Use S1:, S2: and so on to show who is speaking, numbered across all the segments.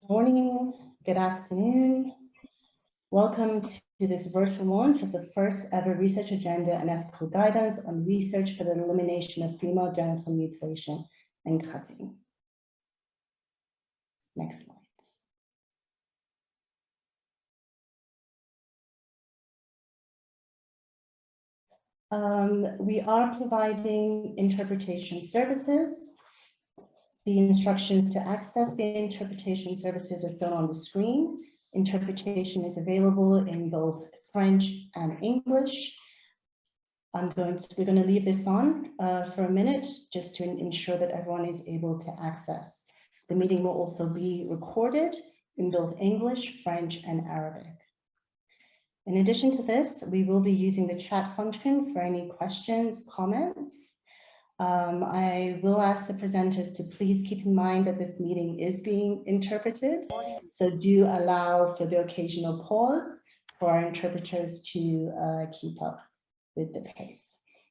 S1: Good morning, good afternoon. Welcome to this virtual launch of the first ever research agenda and ethical guidance on research for the elimination of female genital mutilation and cutting. Next slide. We are providing interpretation services. The instructions to access the interpretation services are shown on the screen. Interpretation is available in both French and English. We're going to leave this on for a minute just to ensure that everyone is able to access. The meeting will also be recorded in both English, French, and Arabic. In addition to this, we will be using the chat function for any questions, comments. I will ask the presenters to please keep in mind that this meeting is being interpreted, so do allow for the occasional pause for our interpreters to keep up with the pace.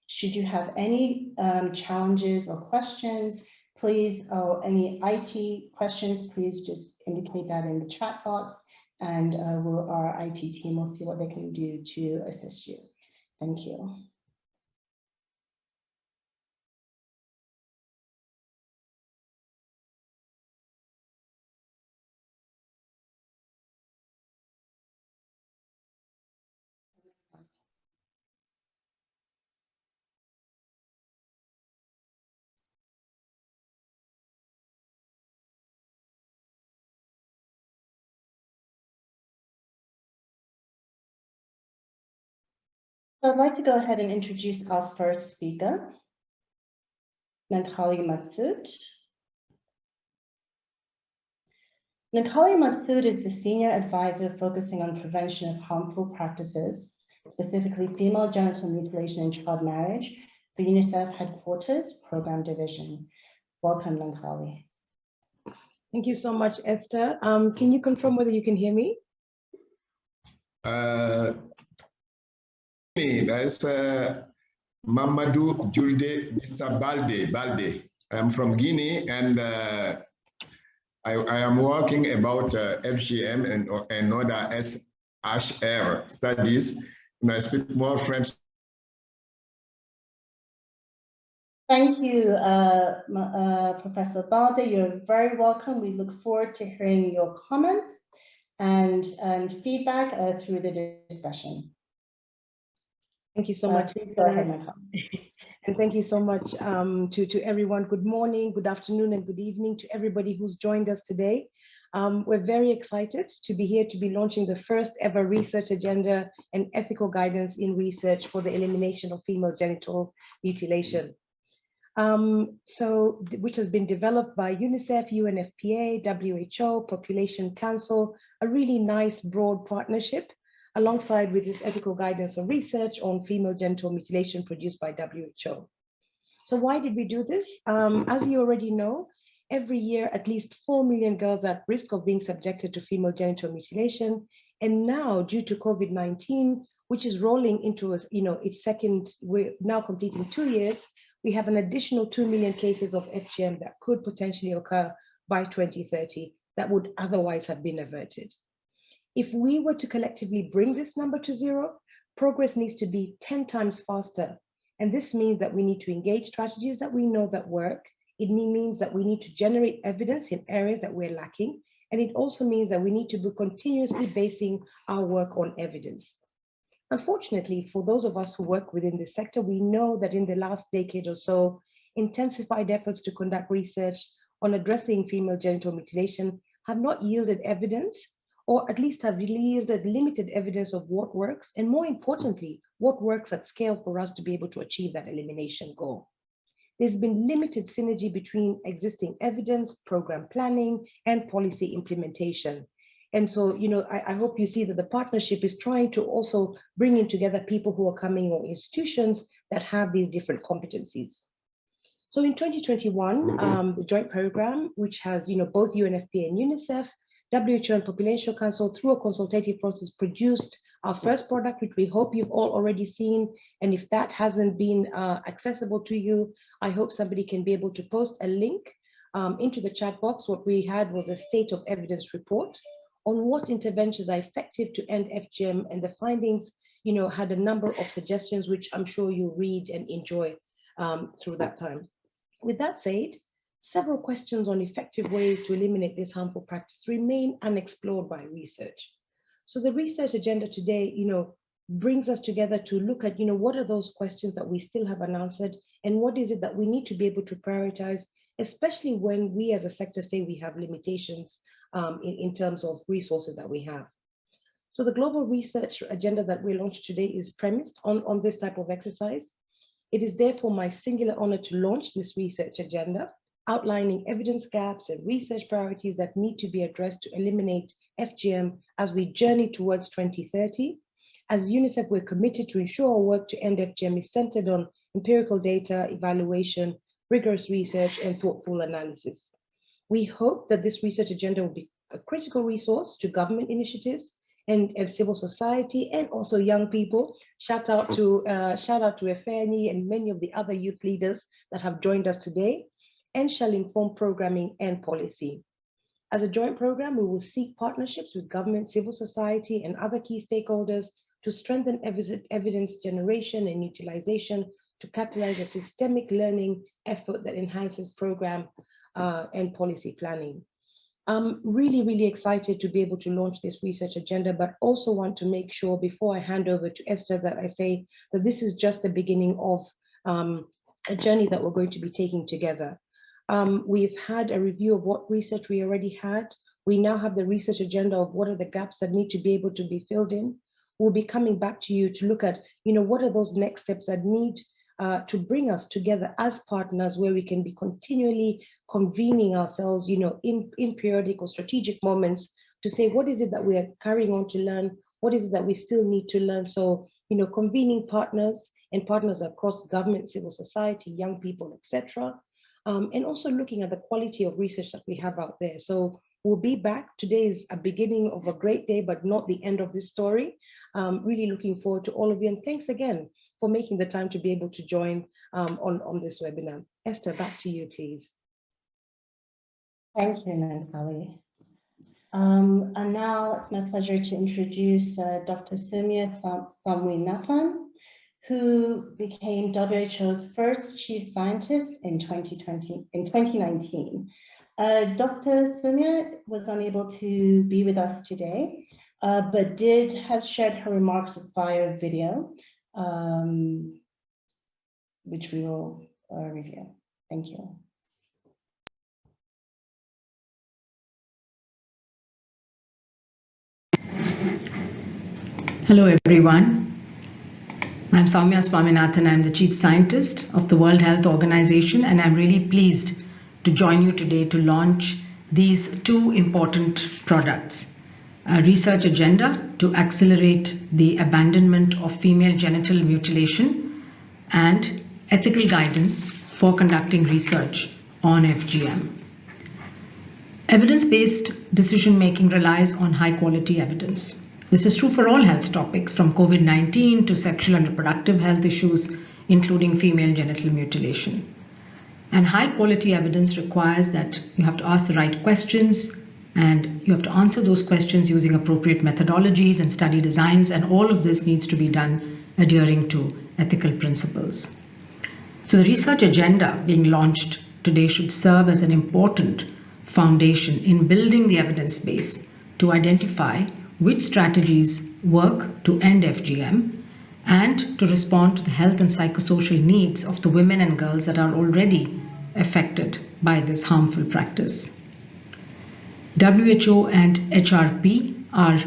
S1: Should you have any challenges or questions, please, or any IT questions, please just indicate that in the chat box, and our IT team will see what they can do to assist you. Thank you. So I'd like to go ahead and introduce our first speaker, Natali Masood. Natali Masood is the senior advisor focusing on prevention of harmful practices, specifically female genital mutilation and child marriage, for UNICEF Headquarters Program Division. Welcome, Natali.
S2: Thank you so much, Esther. Can you confirm whether you can hear me?
S3: That's Mamadou Julde Mr. Balde. I'm from Guinea, and I am working about FGM and other SHR studies, and I speak more French.
S1: Thank you, Professor Balde. You're very welcome. We look forward to hearing your comments and feedback through the discussion.
S2: Thank you so much.
S1: Please go ahead, my colleague.
S2: And thank you so much to everyone. Good morning, good afternoon, and good evening to everybody who's joined us today. We're very excited to be here to be launching the first ever research agenda and ethical guidance in research for the elimination of female genital mutilation. Which has been developed by UNICEF, UNFPA, WHO, Population Council, a really nice broad partnership alongside with this ethical guidance and research on female genital mutilation produced by WHO. So why did we do this? As you already know, every year at least 4 million girls are at risk of being subjected to female genital mutilation. And now due to COVID-19, which is rolling into its second, we're now completing 2 years, we have an additional 2 million cases of FGM that could potentially occur by 2030 that would otherwise have been averted. If we were to collectively bring this number to zero, progress needs to be 10 times faster. And this means that we need to engage strategies that we know that work. It means that we need to generate evidence in areas that we're lacking. And it also means that we need to be continuously basing our work on evidence. Unfortunately, for those of us who work within this sector, we know that in the last decade or so, intensified efforts to conduct research on addressing female genital mutilation have not yielded evidence, or at least have yielded limited evidence of what works, and more importantly, what works at scale for us to be able to achieve that elimination goal. There's been limited synergy between existing evidence, program planning, and policy implementation. And so, I hope you see that the partnership is trying to also bring in together people who are coming or institutions that have these different competencies. So in 2021, the joint program, which has both UNFPA and UNICEF, WHO and Population Council, through a consultative process, produced our first product, which we hope you've all already seen. And if that hasn't been accessible to you, I hope somebody can be able to post a link into the chat box, what we had was a state of evidence report on what interventions are effective to end FGM, and the findings, had a number of suggestions, which I'm sure you'll read and enjoy through that time. With that said, several questions on effective ways to eliminate this harmful practice remain unexplored by research. So the research agenda today, brings us together to look at, what are those questions that we still have unanswered, and what is it that we need to be able to prioritize, especially when we as a sector say we have limitations in terms of resources that we have. So the global research agenda that we launched today is premised on this type of exercise. It is therefore my singular honor to launch this research agenda, outlining evidence gaps and research priorities that need to be addressed to eliminate FGM as we journey towards 2030. As UNICEF, we're committed to ensure our work to end FGM is centered on empirical data, evaluation, rigorous research, and thoughtful analysis. We hope that this research agenda will be a critical resource to government initiatives and civil society, and also young people. Shout out to Efeni and many of the other youth leaders that have joined us today, and shall inform programming and policy. As a joint program, we will seek partnerships with government, civil society, and other key stakeholders to strengthen evidence generation and utilization to catalyze a systemic learning effort that enhances program and policy planning. I'm really, really excited to be able to launch this research agenda, but also want to make sure before I hand over to Esther that I say that this is just the beginning of a journey that we're going to be taking together. We've had a review of what research we already had. We now have the research agenda of what are the gaps that need to be able to be filled in. We'll be coming back to you to look at, what are those next steps that need to bring us together as partners, where we can be continually convening ourselves, in periodic or strategic moments to say, what is it that we are carrying on to learn? What is it that we still need to learn? So, convening partners and partners across government, civil society, young people, etc. And also looking at the quality of research that we have out there. So we'll be back. Today is a beginning of a great day, but not the end of this story. Really looking forward to all of you. And thanks again for making the time to be able to join on this webinar. Esther, back to you, please.
S1: Thank you, Nankali. And now it's my pleasure to introduce Dr. Soumya Swaminathan, who became WHO's first chief scientist in 2019. Dr. Soumya was unable to be with us today, but has shared her remarks via video, which we will review. Thank you.
S4: Hello, everyone. I'm Soumya Swaminathan. I'm the Chief Scientist of the World Health Organization, and I'm really pleased to join you today to launch these two important products. A research agenda to accelerate the abandonment of female genital mutilation and ethical guidance for conducting research on FGM. Evidence-based decision-making relies on high-quality evidence. This is true for all health topics, from COVID-19 to sexual and reproductive health issues, including female genital mutilation. And high-quality evidence requires that you have to ask the right questions, and you have to answer those questions using appropriate methodologies and study designs, and all of this needs to be done adhering to ethical principles. So the research agenda being launched today should serve as an important foundation in building the evidence base to identify which strategies work to end FGM and to respond to the health and psychosocial needs of the women and girls that are already affected by this harmful practice. WHO and HRP are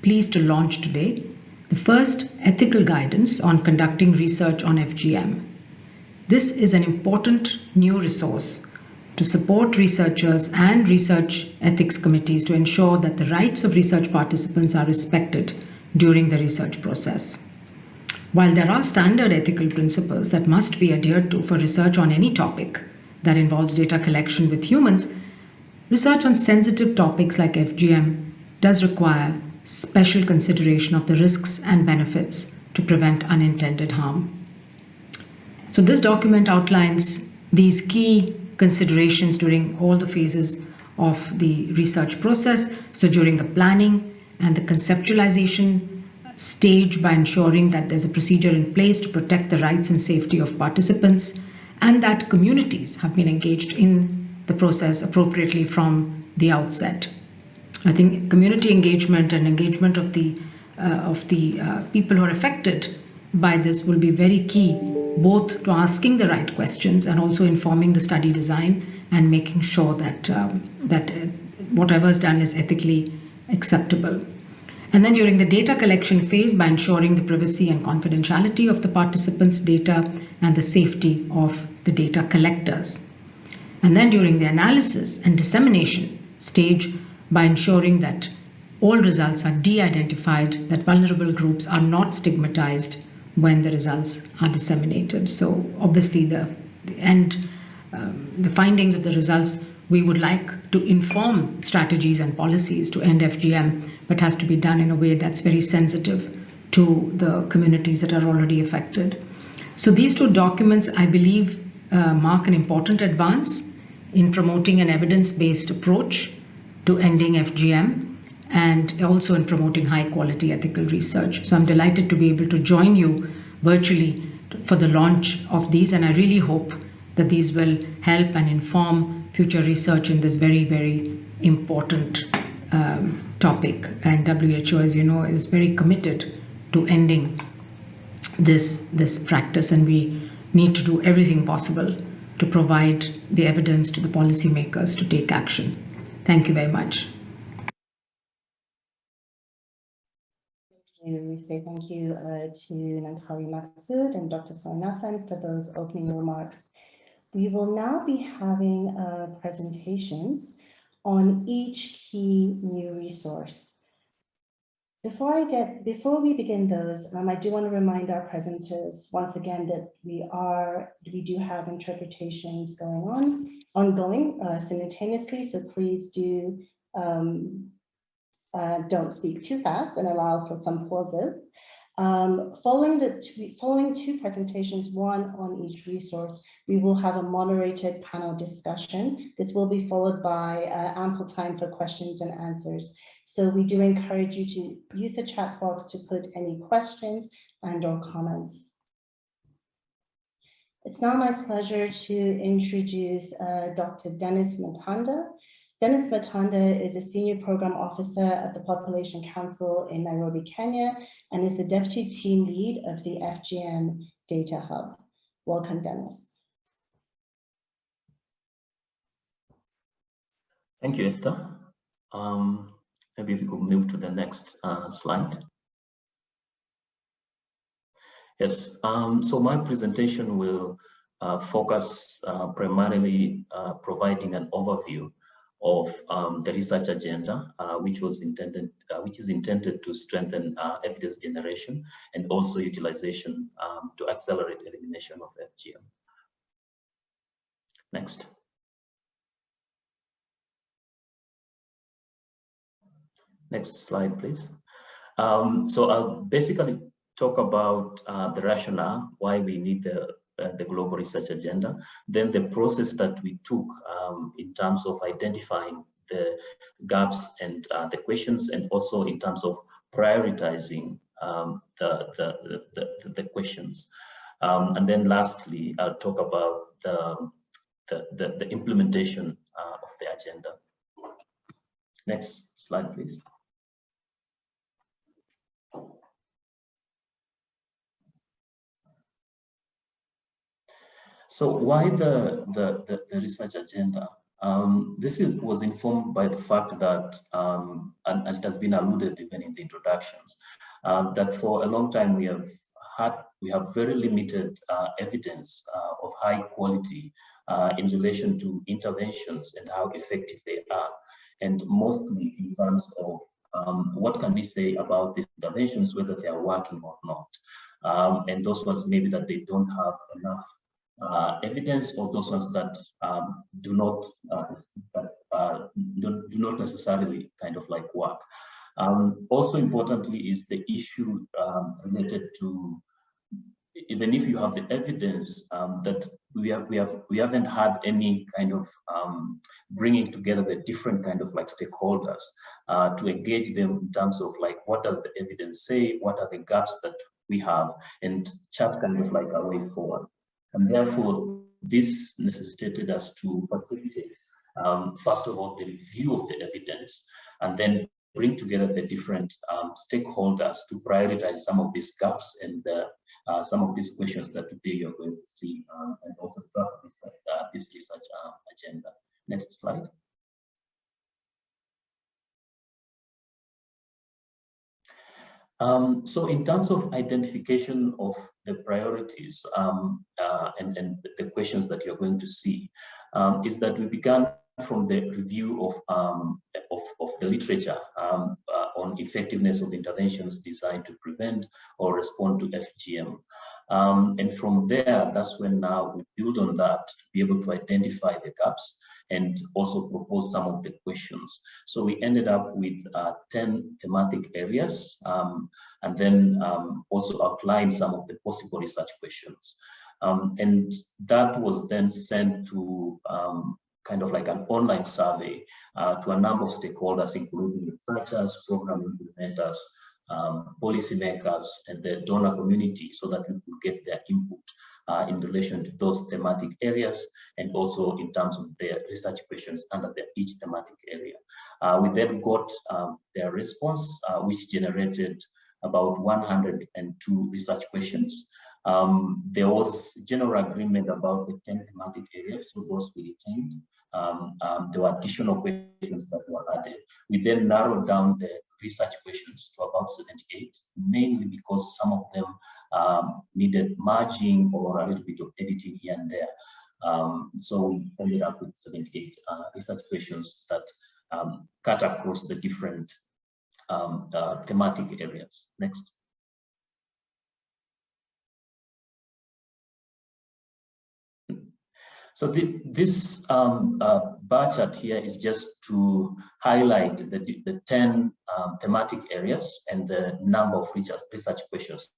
S4: pleased to launch today the first ethical guidance on conducting research on FGM. This is an important new resource to support researchers and research ethics committees to ensure that the rights of research participants are respected during the research process. While there are standard ethical principles that must be adhered to for research on any topic that involves data collection with humans, research on sensitive topics like FGM does require special consideration of the risks and benefits to prevent unintended harm. So this document outlines these key considerations during all the phases of the research process. So during the planning and the conceptualization stage, by ensuring that there's a procedure in place to protect the rights and safety of participants, and that communities have been engaged in the process appropriately from the outset. I think community engagement and engagement of the people who are affected by this will be very key, both to asking the right questions and also informing the study design and making sure that whatever is done is ethically acceptable. And then during the data collection phase, by ensuring the privacy and confidentiality of the participants' data and the safety of the data collectors. And then during the analysis and dissemination stage, by ensuring that all results are de-identified, that vulnerable groups are not stigmatized when the results are disseminated. So obviously the findings of the results, we would like to inform strategies and policies to end FGM, but has to be done in a way that's very sensitive to the communities that are already affected. So these two documents, I believe, mark an important advance in promoting an evidence-based approach to ending FGM and also in promoting high-quality ethical research. So I'm delighted to be able to join you virtually for the launch of these, and I really hope that these will help and inform future research in this very, very important topic. And WHO, as you know, is very committed to ending this practice, and we need to do everything possible to provide the evidence to the policymakers to take action. Thank you very much.
S1: We say thank you to Nantali Masood and Dr. Swaminathan for those opening remarks. We will now be having presentations on each key new resource. Before we begin those, I do want to remind our presenters once again that we do have interpretations ongoing simultaneously. So please do don't speak too fast and allow for some pauses. Following two presentations, one on each resource, we will have a moderated panel discussion. This will be followed by ample time for questions and answers. So we do encourage you to use the chat box to put any questions and/or comments. It's now my pleasure to introduce Dr. Dennis Matanda. Dennis Matanda is a Senior Program Officer at the Population Council in Nairobi, Kenya, and is the Deputy Team Lead of the FGM Data Hub. Welcome, Dennis.
S5: Thank you, Esther. Maybe if you could move to the next slide. Yes, so my presentation will focus primarily providing an overview of the research agenda, which is intended to strengthen evidence generation and also utilization to accelerate elimination of FGM. Next. Next slide, please. So I'll basically talk about the rationale, why we need the global research agenda, then the process that we took in terms of identifying the gaps and the questions, and also in terms of prioritizing the questions. And then lastly, I'll talk about the implementation of the agenda. Next slide, please. So why the research agenda? This was informed by the fact that, and it has been alluded even in the introductions, that for a long time we have very limited evidence of high quality in relation to interventions and how effective they are, and mostly in terms of what can we say about these interventions, whether they are working or not, and those ones maybe that they don't have enough evidence, or those ones that do not necessarily kind of like work. Also importantly is the issue related to even if you have the evidence that we haven't had any kind of bringing together the different kind of like stakeholders to engage them in terms of like, what does the evidence say, what are the gaps that we have, and chart kind of like a way forward. And therefore, this necessitated us to facilitate, first of all, the review of the evidence, and then bring together the different stakeholders to prioritize some of these gaps and some of these questions that today you're going to see, and also draft this research agenda. Next slide. So in terms of identification of the priorities and the questions that you're going to see, is that we began from the review of the literature on effectiveness of interventions designed to prevent or respond to FGM. And from there, that's when now we build on that to be able to identify the gaps and also propose some of the questions. So we ended up with 10 thematic areas, and then also outlined some of the possible research questions. And that was then sent to kind of like an online survey to a number of stakeholders, including researchers, program implementers, policymakers, and the donor community, so that we could get their input in relation to those thematic areas, and also in terms of their research questions under each thematic area. We then got their response, which generated about 102 research questions. There was general agreement about the 10 thematic areas, so those we retained. There were additional questions that were added. We then narrowed down the research questions to about 78, mainly because some of them needed merging or a little bit of editing here and there. So we ended up with 78 research questions that cut across the different thematic areas. Next. So this bar chart here is just to highlight the 10 thematic areas and the number of research questions.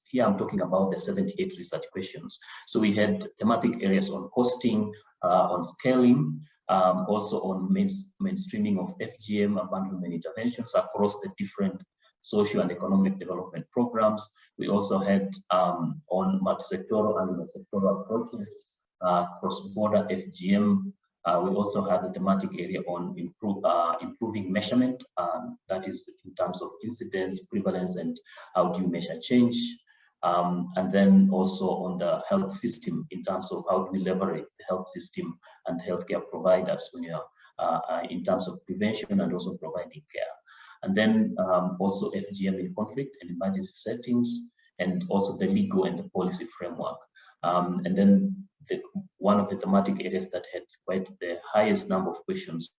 S5: Here I'm talking about the 78 research questions. So we had thematic areas on costing, on scaling, also on mainstreaming of FGM abandonment interventions across the different social and economic development programs. We also had on multisectoral and intersectoral approaches, cross-border FGM. We also had the thematic area on improving measurement, that is in terms of incidence, prevalence, and how do you measure change. And then also on the health system, in terms of how do we leverage the health system and healthcare providers when you're in terms of prevention and also providing care. And then also FGM in conflict and emergency settings, and also the legal and the policy framework. And then one of the thematic areas that had quite the highest number of questions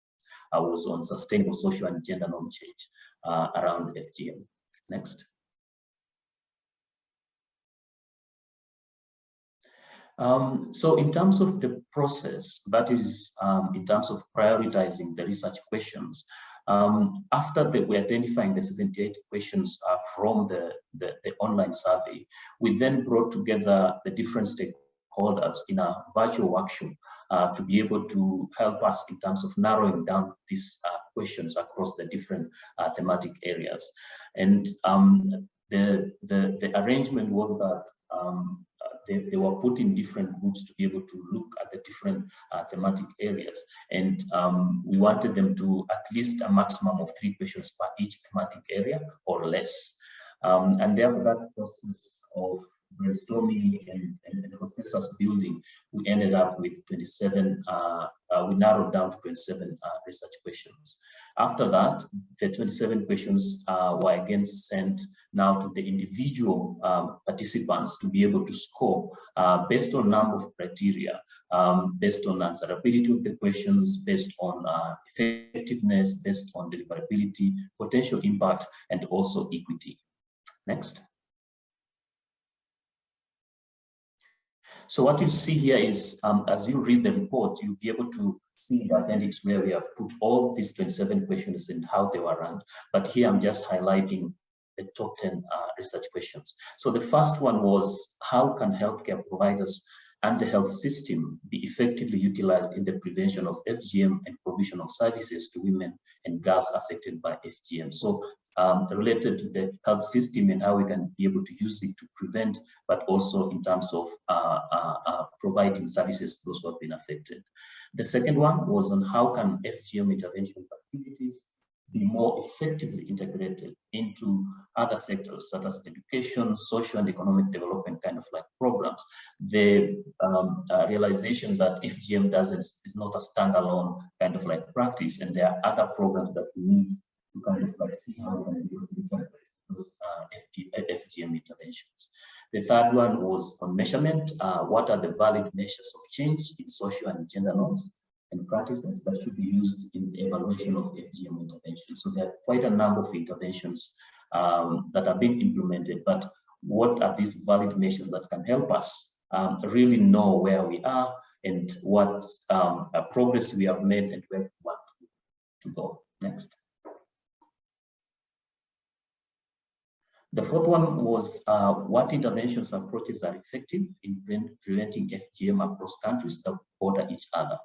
S5: was on sustainable social and gender norm change around FGM. Next. So in terms of the process, that is in terms of prioritizing the research questions, after we're identifying the 78 questions from the online survey, we then brought together the different stakeholders in a virtual workshop to be able to help us in terms of narrowing down these questions across the different thematic areas. And the arrangement was that they were put in different groups to be able to look at the different thematic areas. And we wanted them to at least a maximum of 3 questions per each thematic area or less. And therefore that process of brainstorming and consensus building, we ended up with 27, we narrowed down to 27 research questions. After that, the 27 questions were again sent now to the individual participants to be able to score based on number of criteria, based on answerability of the questions, based on effectiveness, based on deliverability, potential impact, and also equity. Next. So what you see here is, as you read the report, you'll be able to see the appendix where we have put all these 27 questions and how they were ranked. But here I'm just highlighting the top 10 research questions. So the first one was, how can healthcare providers and the health system be effectively utilized in the prevention of FGM and provision of services to women and girls affected by FGM? So related to the health system and how we can be able to use it to prevent, but also in terms of providing services to those who have been affected. The second one was on how can FGM intervention activities be more effectively integrated into other sectors such as education, social and economic development kind of like programs. The realization that FGM is not a standalone kind of like practice, and there are other programs that we need to kind of like see how we can integrate those FGM interventions. The third one was on measurement. What are the valid measures of change in social and gender norms and practices that should be used in the evaluation of FGM interventions? So there are quite a number of interventions that are being implemented, but what are these valid measures that can help us really know where we are and what progress we have made and where we want to go next? The fourth one was what interventions and approaches are effective in preventing FGM across countries that border each other.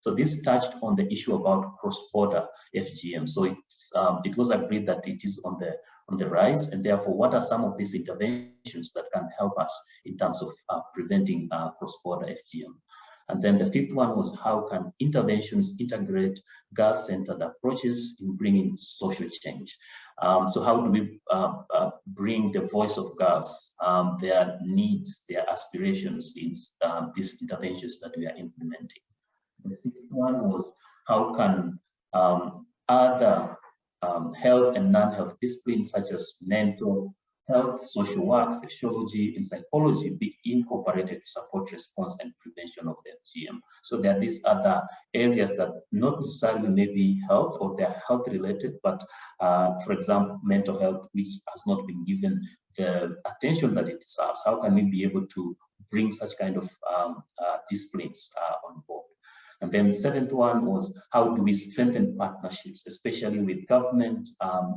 S5: So this touched on the issue about cross-border FGM. So it was agreed that it is on the rise, and therefore, what are some of these interventions that can help us in terms of preventing cross-border FGM? And then the fifth one was how can interventions integrate girl-centered approaches in bringing social change? So how do we bring the voice of girls, their needs, their aspirations in these interventions that we are implementing? The sixth one was how can other health and non-health disciplines such as mental health, social work, sociology, and psychology be incorporated to support response and prevention of FGM. So there are these other areas that not necessarily may be health or they're health related, but for example, mental health, which has not been given the attention that it deserves. How can we be able to bring such kind of disciplines on board? And then the seventh one was how do we strengthen partnerships, especially with government,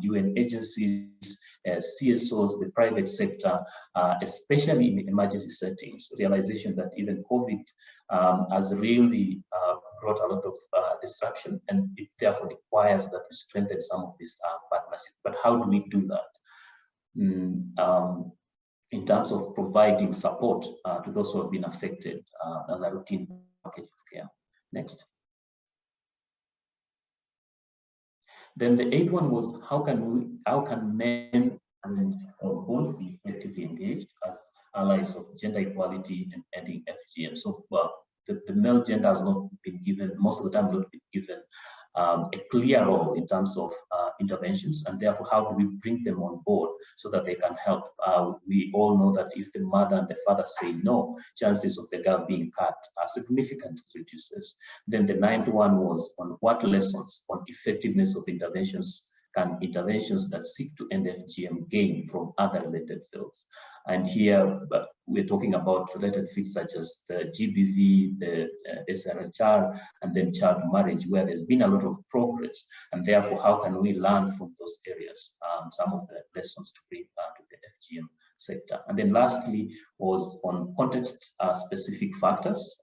S5: UN agencies, CSOs, the private sector, especially in emergency settings. Realization that even COVID has really brought a lot of disruption, and it therefore requires that we strengthen some of these partnerships. But how do we do that? In terms of providing support to those who have been affected as a routine package of care. Next. Then the eighth one was how can men and both be effectively engaged as allies of gender equality and ending FGM? So the male gender has not been given, most of the time not been given a clear role in terms of interventions, and therefore how do we bring them on board so that they can help? We all know that if the mother and the father say no, chances of the girl being cut are significantly reduces. Then the ninth one was on what lessons on effectiveness of interventions can interventions that seek to end FGM gain from other related fields. And here we're talking about related fields such as the GBV, the SRHR, and then child marriage, where there's been a lot of progress. And therefore, how can we learn from those areas, some of the lessons to bring to the FGM sector? And then lastly was on context-specific factors.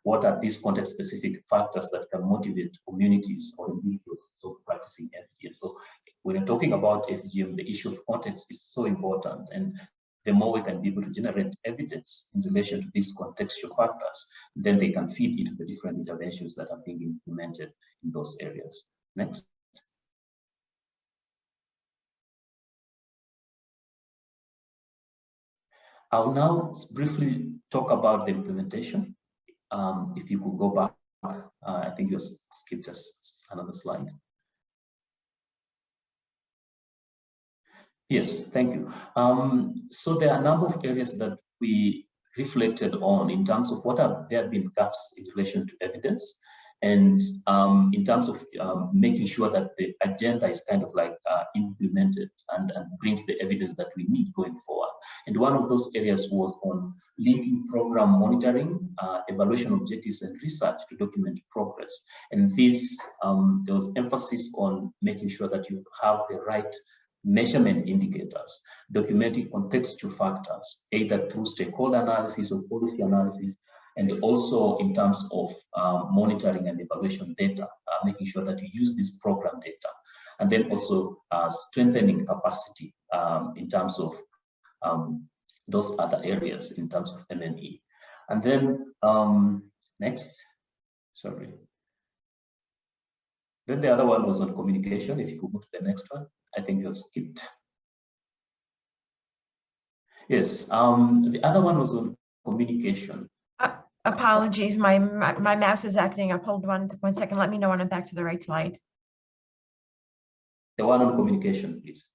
S5: What are these context-specific factors that can motivate communities or individuals to practicing FGM? So when you're talking about FGM, the issue of context is so important, and the more we can be able to generate evidence in relation to these contextual factors, then they can feed into the different interventions that are being implemented in those areas. Next. I'll now briefly talk about the implementation. If you could go back, I think you skipped us another slide. Yes, thank you. So there are a number of areas that we reflected on in terms of what have there been gaps in relation to evidence, and in terms of making sure that the agenda is kind of like implemented and brings the evidence that we need going forward. And one of those areas was on linking program monitoring, evaluation objectives, and research to document progress. And this, there was emphasis on making sure that you have the right measurement indicators, documenting contextual factors, either through stakeholder analysis or policy analysis, and also in terms of monitoring and evaluation data, making sure that you use this program data, and then also strengthening capacity in terms of those other areas in terms of MNE. And then next, sorry. Then the other one was on communication. If you could move to the next one, I think you have skipped. Yes, the other one was on communication.
S6: Apologies, my mouse is acting up. Hold on 1 second. Let me know when I'm back to the right slide.
S5: The one on communication, please.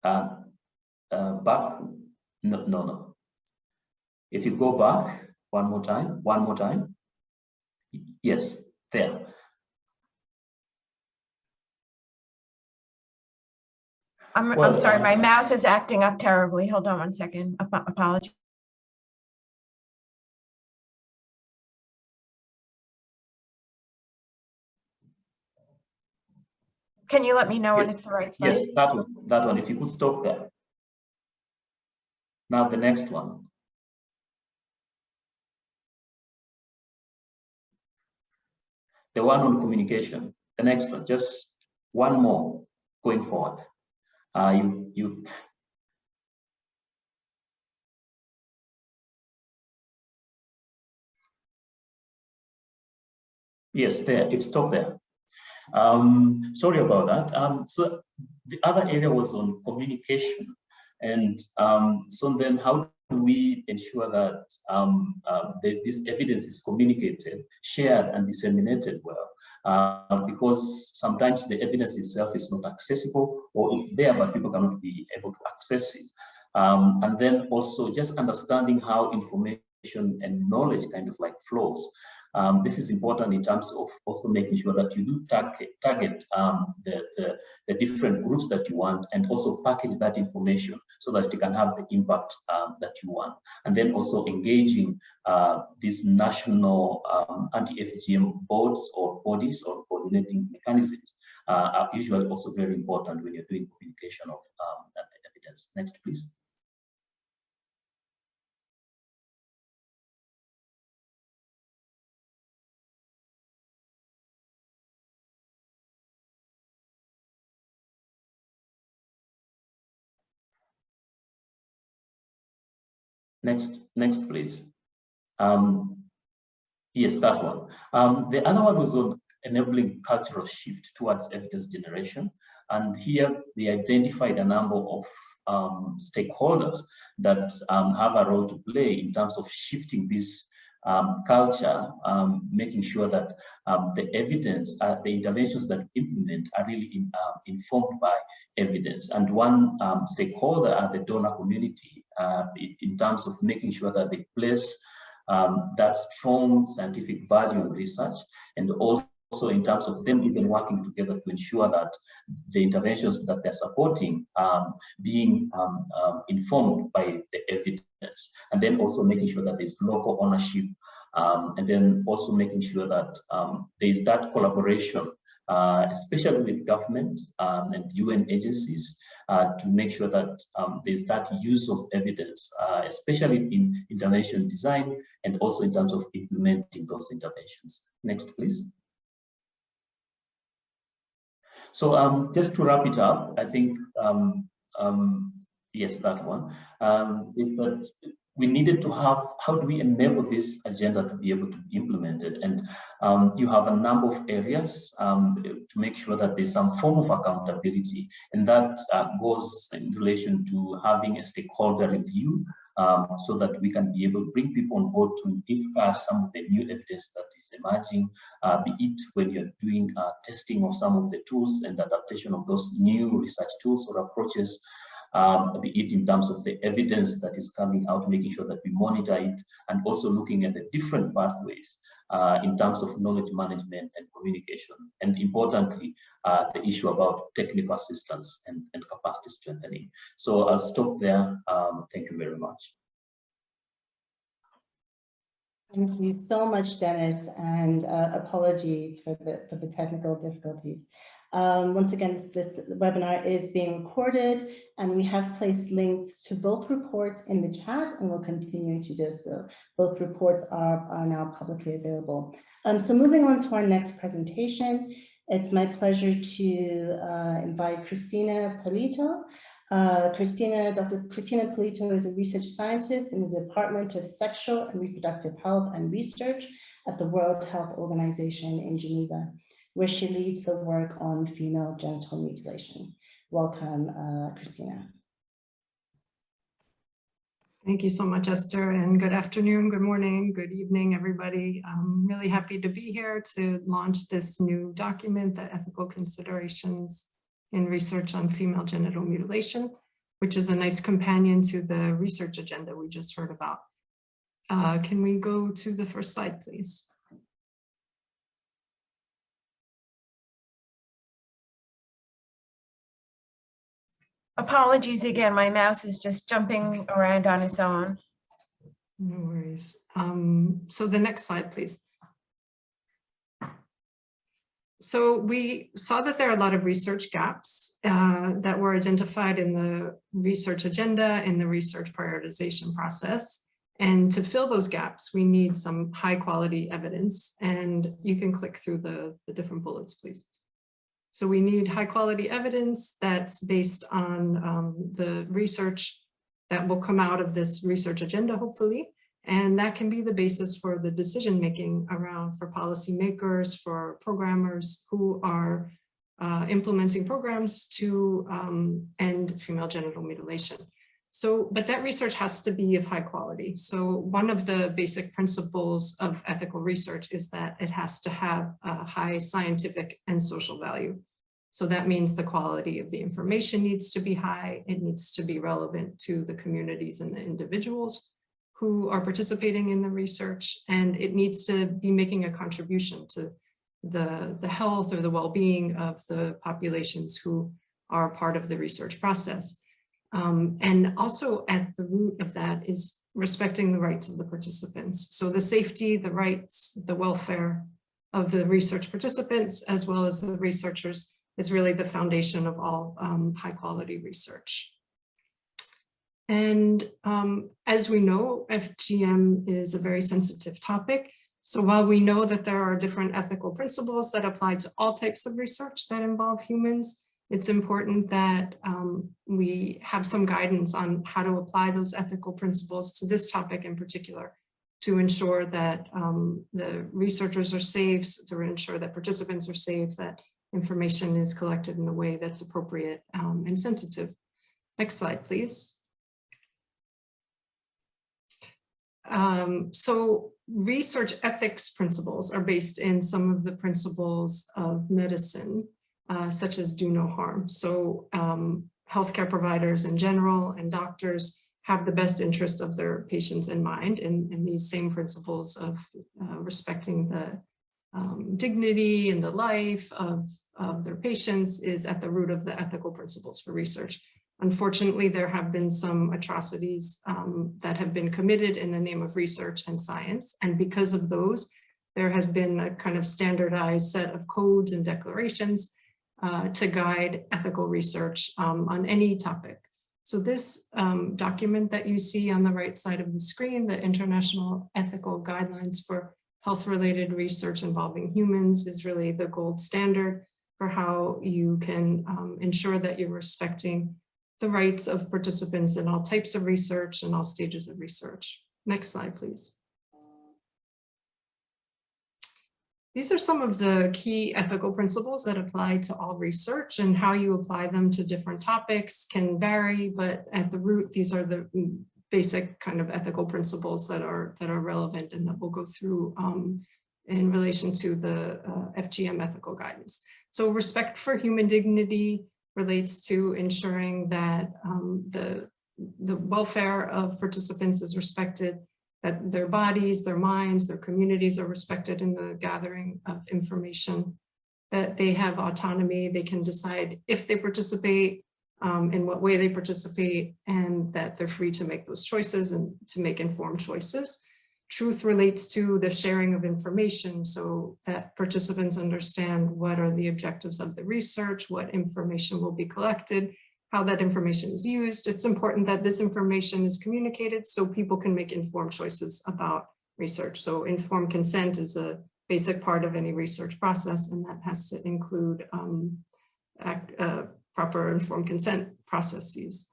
S5: Back, no. If you go back one more time. Yes, there.
S6: I'm sorry, my mouse is acting up terribly. Hold on 1 second. Apologies. Can you let me know when it's the right slide?
S5: Yes, that one. If you could stop there. Now the next one. The one on communication. The next one. Just one more going forward. Yes, there. It stopped there. Sorry about that. So the other area was on communication, and so then how do we ensure that this evidence is communicated, shared, and disseminated well? Because sometimes the evidence itself is not accessible, or it's there but people cannot be able to access it. And then also just understanding how information and knowledge kind of like flows. This is important in terms of also making sure that you do target the different groups that you want, and also package that information so that it can have the impact that you want. And then also engaging these national anti-FGM boards or bodies or coordinating mechanisms are usually also very important when you're doing communication of the evidence. Next, please. Next, please. Yes, that one. The other one was on enabling cultural shift towards evidence generation. And here we identified a number of stakeholders that have a role to play in terms of shifting this culture, making sure that the evidence, the interventions that we implement are really informed by evidence. And one stakeholder are the donor community in terms of making sure that they place that strong scientific value in research, and also in terms of them even working together to ensure that the interventions that they're supporting being informed by the evidence, and then also making sure that there's local ownership, and then also making sure that there's that collaboration, especially with government and UN agencies, to make sure that there's that use of evidence, especially in intervention design and also in terms of implementing those interventions. Next, please. So just to wrap it up, I think, yes, that one, is that we needed to have, how do we enable this agenda to be able to be implemented? And you have a number of areas to make sure that there's some form of accountability, and that goes in relation to having a stakeholder review, so that we can be able to bring people on board to discuss some of the new evidence that is emerging, be it when you're doing testing of some of the tools and adaptation of those new research tools or approaches, be it in terms of the evidence that is coming out, making sure that we monitor it, and also looking at the different pathways in terms of knowledge management and communication, and importantly, the issue about technical assistance and capacity strengthening. So I'll stop there. Thank you very much.
S1: Thank you so much, Dennis, and apologies for the technical difficulties. Once again, this webinar is being recorded, and we have placed links to both reports in the chat, and we'll continue to do so. Both reports are now publicly available. So moving on to our next presentation, it's my pleasure to invite Cristina Polito. Dr. Cristina Polito is a research scientist in the Department of Sexual and Reproductive Health and Research at the World Health Organization in Geneva, where she leads the work on female genital mutilation. Welcome, Cristina.
S7: Thank you so much, Esther, and good afternoon, good morning, good evening, everybody. I'm really happy to be here to launch this new document, the Ethical Considerations in Research on Female Genital Mutilation, which is a nice companion to the research agenda we just heard about. Can we go to the first slide, please?
S6: Apologies again, my mouse is just jumping around on its own.
S7: No worries. So the next slide, please. So we saw that there are a lot of research gaps that were identified in the research agenda, in the research prioritization process. And to fill those gaps, we need some high quality evidence. And you can click through the different bullets, please. So we need high quality evidence that's based on the research that will come out of this research agenda, hopefully. And that can be the basis for the decision making around for policymakers, for programmers who are implementing programs to end female genital mutilation. So, but that research has to be of high quality. So one of the basic principles of ethical research is that it has to have a high scientific and social value. So that means the quality of the information needs to be high. It needs to be relevant to the communities and the individuals who are participating in the research, and it needs to be making a contribution to the health or the well-being of the populations who are part of the research process. And also at the root of that is respecting the rights of the participants. So the safety, the rights, the welfare of the research participants, as well as the researchers, is really the foundation of all high quality research. And as we know, FGM is a very sensitive topic. So while we know that there are different ethical principles that apply to all types of research that involve humans, it's important that we have some guidance on how to apply those ethical principles to this topic in particular, to ensure that the researchers are safe, to ensure that participants are safe, that information is collected in a way that's appropriate and sensitive. Next slide, please. So research ethics principles are based in some of the principles of medicine, such as do no harm. So healthcare providers in general and doctors have the best interest of their patients in mind, and these same principles of respecting the dignity and the life of their patients is at the root of the ethical principles for research. Unfortunately, there have been some atrocities that have been committed in the name of research and science. And because of those, there has been a kind of standardized set of codes and declarations to guide ethical research on any topic. So this document that you see on the right side of the screen, the International Ethical Guidelines for Health-Related Research Involving Humans, is really the gold standard for how you can ensure that you're respecting the rights of participants in all types of research and all stages of research. Next slide, please. These are some of the key ethical principles that apply to all research, and how you apply them to different topics can vary, but at the root, these are the basic kind of ethical principles that are relevant and that we'll go through in relation to the FGM ethical guidance. So respect for human dignity relates to ensuring that the welfare of participants is respected, that their bodies, their minds, their communities are respected in the gathering of information, that they have autonomy, they can decide if they participate, in what way they participate, and that they're free to make those choices and to make informed choices. Truth relates to the sharing of information so that participants understand what are the objectives of the research, what information will be collected, how that information is used. It's important that this information is communicated so people can make informed choices about research. So informed consent is a basic part of any research process, and that has to include proper informed consent processes.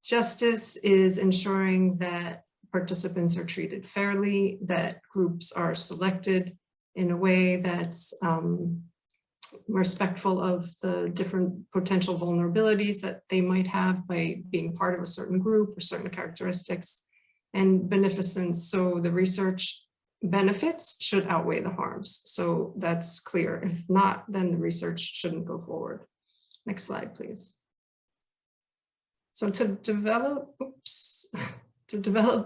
S7: Justice is ensuring that participants are treated fairly, that groups are selected in a way that's respectful of the different potential vulnerabilities that they might have by being part of a certain group or certain characteristics, and beneficence. So the research benefits should outweigh the harms. So that's clear. If not, then the research shouldn't go forward. Next slide, please. So to develop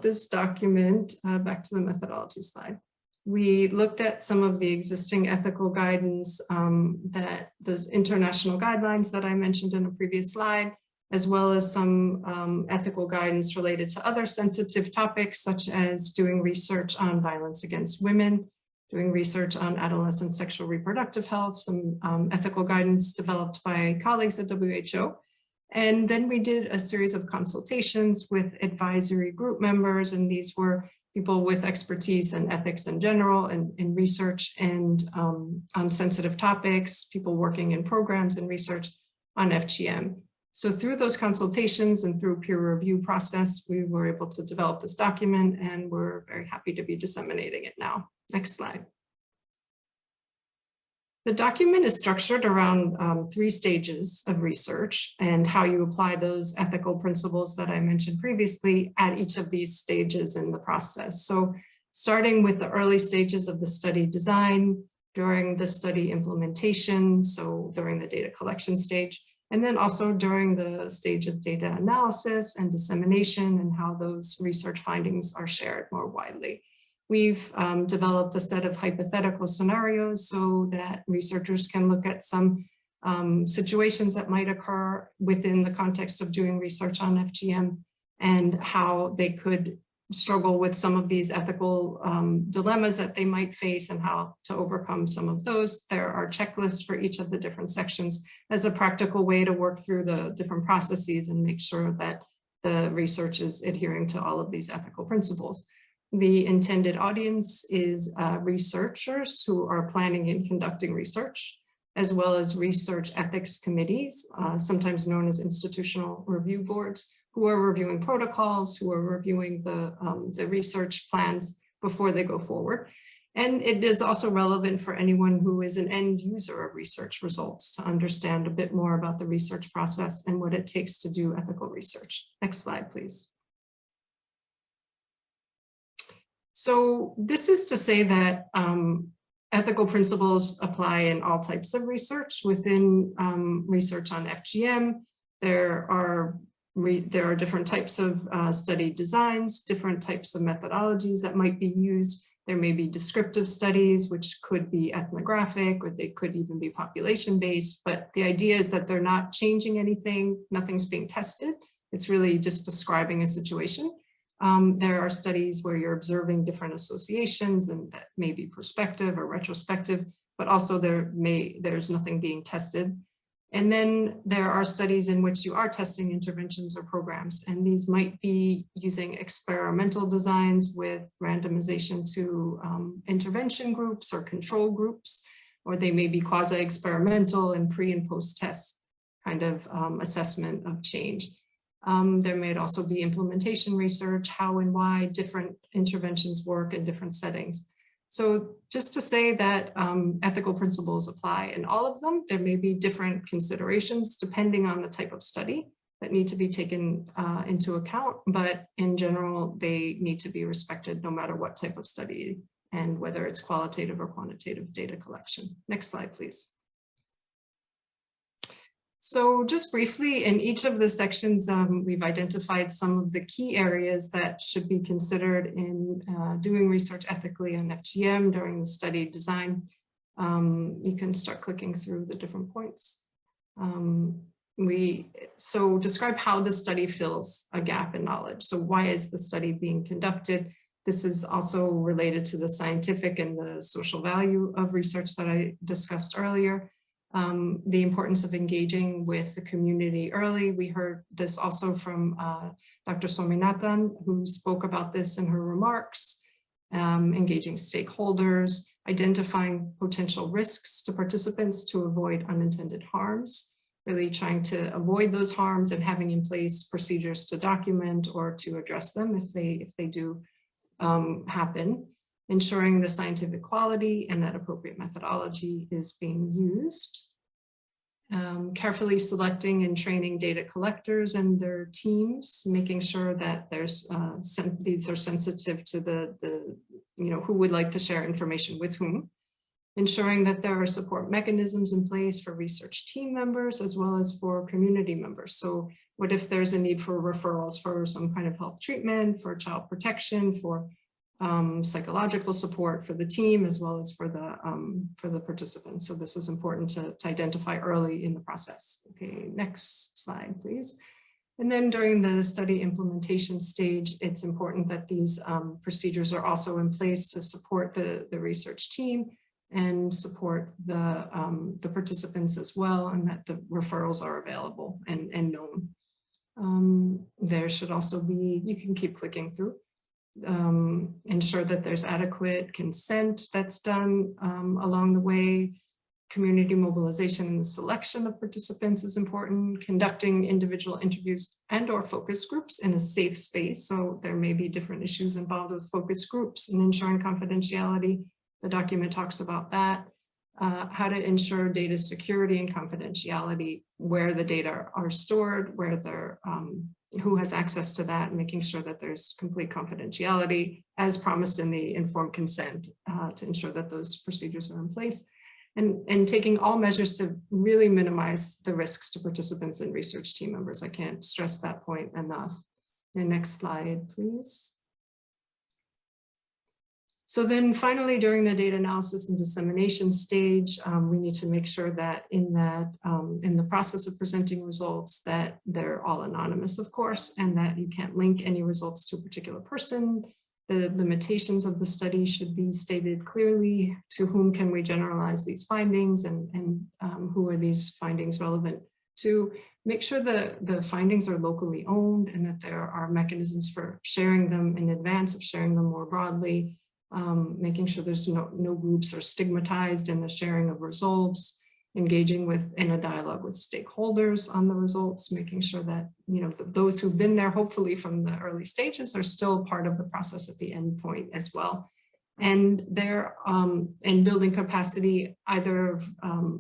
S7: this document, back to the methodology slide, we looked at some of the existing ethical guidance, that those international guidelines that I mentioned in a previous slide, as well as some ethical guidance related to other sensitive topics, such as doing research on violence against women, doing research on adolescent sexual reproductive health, some ethical guidance developed by colleagues at WHO. And then we did a series of consultations with advisory group members, and these were people with expertise in ethics in general and in research and on sensitive topics, people working in programs and research on FGM. So through those consultations and through peer review process, we were able to develop this document, and we're very happy to be disseminating it now. Next slide. The document is structured around 3 stages of research and how you apply those ethical principles that I mentioned previously at each of these stages in the process. So starting with the early stages of the study design, during the study implementation, so during the data collection stage, and then also during the stage of data analysis and dissemination and how those research findings are shared more widely. We've developed a set of hypothetical scenarios so that researchers can look at some situations that might occur within the context of doing research on FGM and how they could struggle with some of these ethical dilemmas that they might face and how to overcome some of those. There are checklists for each of the different sections as a practical way to work through the different processes and make sure that the research is adhering to all of these ethical principles. The intended audience is researchers who are planning and conducting research, as well as research ethics committees, sometimes known as institutional review boards, who are reviewing protocols, who are reviewing the research plans before they go forward. And it is also relevant for anyone who is an end user of research results to understand a bit more about the research process and what it takes to do ethical research. Next slide, please. So this is to say that ethical principles apply in all types of research. Within research on FGM, there are different types of study designs, different types of methodologies that might be used. There may be descriptive studies, which could be ethnographic, or they could even be population-based, but the idea is that they're not changing anything, nothing's being tested. It's really just describing a situation. There are studies where you're observing different associations, and that may be prospective or retrospective, but also there's nothing being tested. And then there are studies in which you are testing interventions or programs, and these might be using experimental designs with randomization to intervention groups or control groups, or they may be quasi-experimental and pre and post-test kind of assessment of change. There may also be implementation research, how and why different interventions work in different settings. So just to say that ethical principles apply in all of them, there may be different considerations depending on the type of study that need to be taken into account, but in general, they need to be respected no matter what type of study and whether it's qualitative or quantitative data collection. Next slide, please. So just briefly, in each of the sections, we've identified some of the key areas that should be considered in doing research ethically on FGM during the study design. You can start clicking through the different points. So describe how the study fills a gap in knowledge. So why is the study being conducted? This is also related to the scientific and the social value of research that I discussed earlier. The importance of engaging with the community early. We heard this also from Dr. Swaminathan, who spoke about this in her remarks. Engaging stakeholders, identifying potential risks to participants to avoid unintended harms, really trying to avoid those harms and having in place procedures to document or to address them if they do happen, ensuring the scientific quality and that appropriate methodology is being used. Carefully selecting and training data collectors and their teams, making sure that these are sensitive to the who would like to share information with whom. Ensuring that there are support mechanisms in place for research team members as well as for community members. So what if there's a need for referrals for some kind of health treatment, for child protection, for psychological support for the team as well as for the participants. So this is important to identify early in the process. Okay, next slide, please. And then during the study implementation stage, it's important that these procedures are also in place to support the research team and support the participants as well, and that the referrals are available and known. There should also be, you can keep clicking through, ensure that there's adequate consent that's done along the way. Community mobilization and the selection of participants is important. Conducting individual interviews and/or focus groups in a safe space. So there may be different issues involved with focus groups, and ensuring confidentiality. The document talks about that. How to ensure data security and confidentiality, where the data are stored, where they're who has access to that, making sure that there's complete confidentiality as promised in the informed consent to ensure that those procedures are in place, and taking all measures to really minimize the risks to participants and research team members. I can't stress that point enough. The next slide, please. So then finally, during the data analysis and dissemination stage, we need to make sure that in the process of presenting results that they're all anonymous, of course, and that you can't link any results to a particular person. The limitations of the study should be stated clearly. To whom can we generalize these findings, and who are these findings relevant to? Make sure the findings are locally owned and that there are mechanisms for sharing them in advance of sharing them more broadly. Making sure there's no groups are stigmatized in the sharing of results, engaging in a dialogue with stakeholders on the results, making sure that those who've been there hopefully from the early stages are still part of the process at the end point as well. And they're in building capacity either of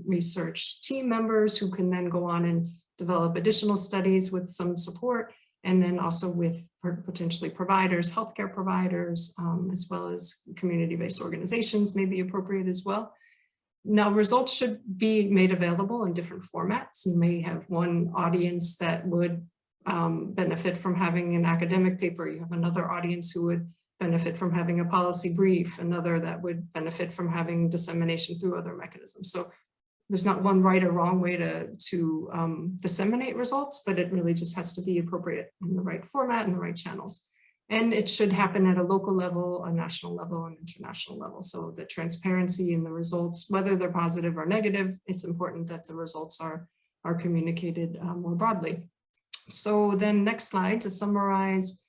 S7: research team members who can then go on and develop additional studies with some support, and then also with potentially providers, healthcare providers, as well as community-based organizations may be appropriate as well. Now, results should be made available in different formats. You may have one audience that would benefit from having an academic paper. You have another audience who would benefit from having a policy brief, another that would benefit from having dissemination through other mechanisms. So there's not one right or wrong way to disseminate results, but it really just has to be appropriate in the right format and the right channels. And it should happen at a local level, a national level, and international level. So the transparency in the results, whether they're positive or negative, it's important that the results are communicated more broadly. So then next slide, to summarize,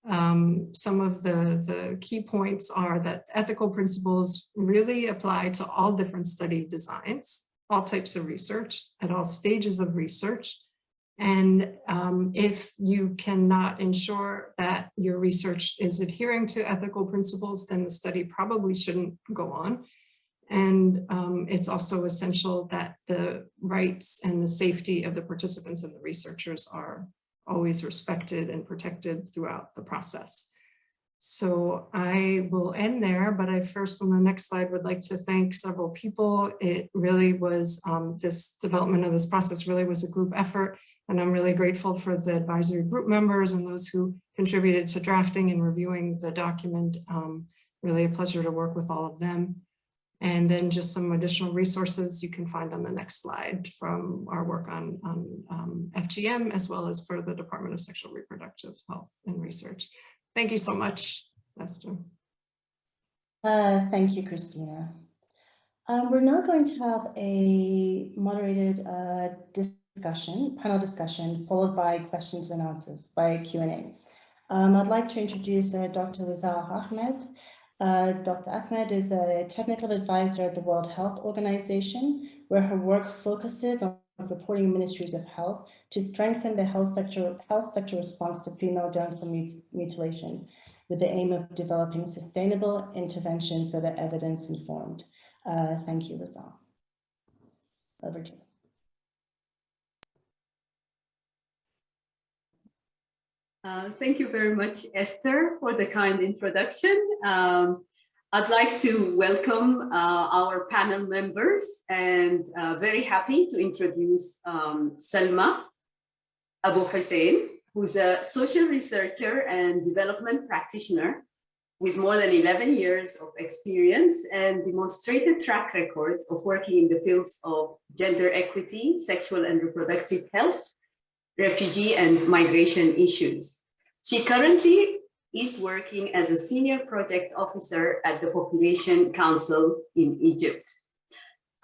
S7: some of the key points are that ethical principles really apply to all different study designs, all types of research, at all stages of research. And if you cannot ensure that your research is adhering to ethical principles, then the study probably shouldn't go on. And it's also essential that the rights and the safety of the participants and the researchers are always respected and protected throughout the process. So I will end there, but I first on the next slide would like to thank several people. It really was, this development of this process really was a group effort, and I'm really grateful for the advisory group members and those who contributed to drafting and reviewing the document. Really a pleasure to work with all of them. And then just some additional resources you can find on the next slide from our work on FGM, as well as for the Department of Sexual Reproductive Health and Research. Thank you so much. Esther.
S1: Thank you, Christina. We're now going to have a moderated panel discussion, followed by questions and answers by Q&A. I'd like to introduce Dr. Rizal Ahmed. Dr. Ahmed is a technical advisor at the World Health Organization, where her work focuses on supporting ministries of health to strengthen the health sector response to female genital mutilation, with the aim of developing sustainable interventions that are evidence-informed. Thank you, Rizal. Over to you.
S8: Thank you very much, Esther, for the kind introduction. I'd like to welcome our panel members, and very happy to introduce Salma Abu Hussein, who's a social researcher and development practitioner with more than 11 years of experience and demonstrated track record of working in the fields of gender equity, sexual and reproductive health, refugee and migration issues. She currently is working as a senior project officer at the Population Council in Egypt.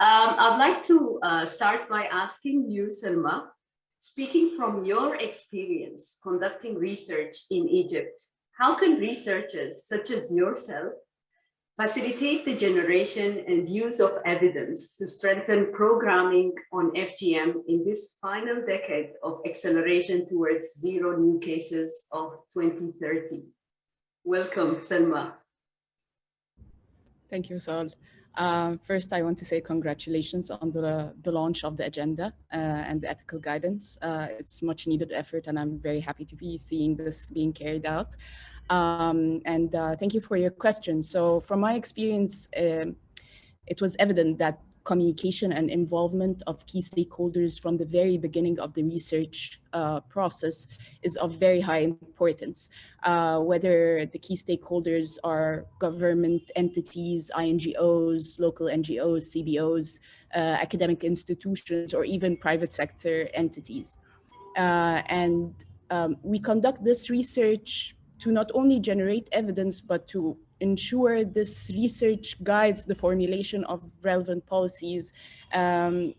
S8: I'd like to start by asking you, Salma, speaking from your experience conducting research in Egypt, how can researchers such as yourself facilitate the generation and use of evidence to strengthen programming on FGM in this final decade of acceleration towards zero new cases of 2030? Welcome, Salma.
S9: Thank you, Sol. First, I want to say congratulations on the launch of the agenda and the ethical guidance. It's much needed effort, and I'm very happy to be seeing this being carried out. Thank you for your question. So from my experience, it was evident that communication and involvement of key stakeholders from the very beginning of the research process is of very high importance. Whether the key stakeholders are government entities, INGOs, local NGOs, CBOs, academic institutions, or even private sector entities. We conduct this research to not only generate evidence, but to ensure this research guides the formulation of relevant policies, it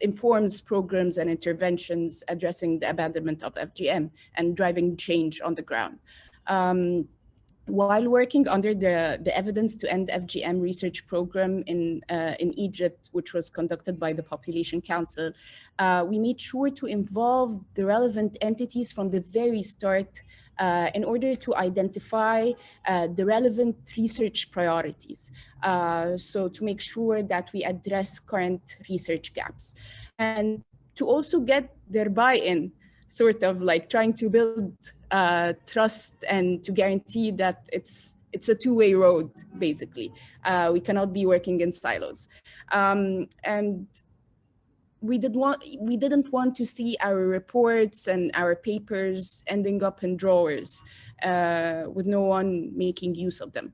S9: informs programs and interventions addressing the abandonment of FGM and driving change on the ground. While working under the Evidence to End FGM research program in Egypt, which was conducted by the Population Council, we made sure to involve the relevant entities from the very start in order to identify the relevant research priorities. So to make sure that we address current research gaps, and to also get their buy-in, sort of like trying to build trust and to guarantee that it's a two-way road, basically. We cannot be working in silos. And we didn't want to see our reports and our papers ending up in drawers with no one making use of them.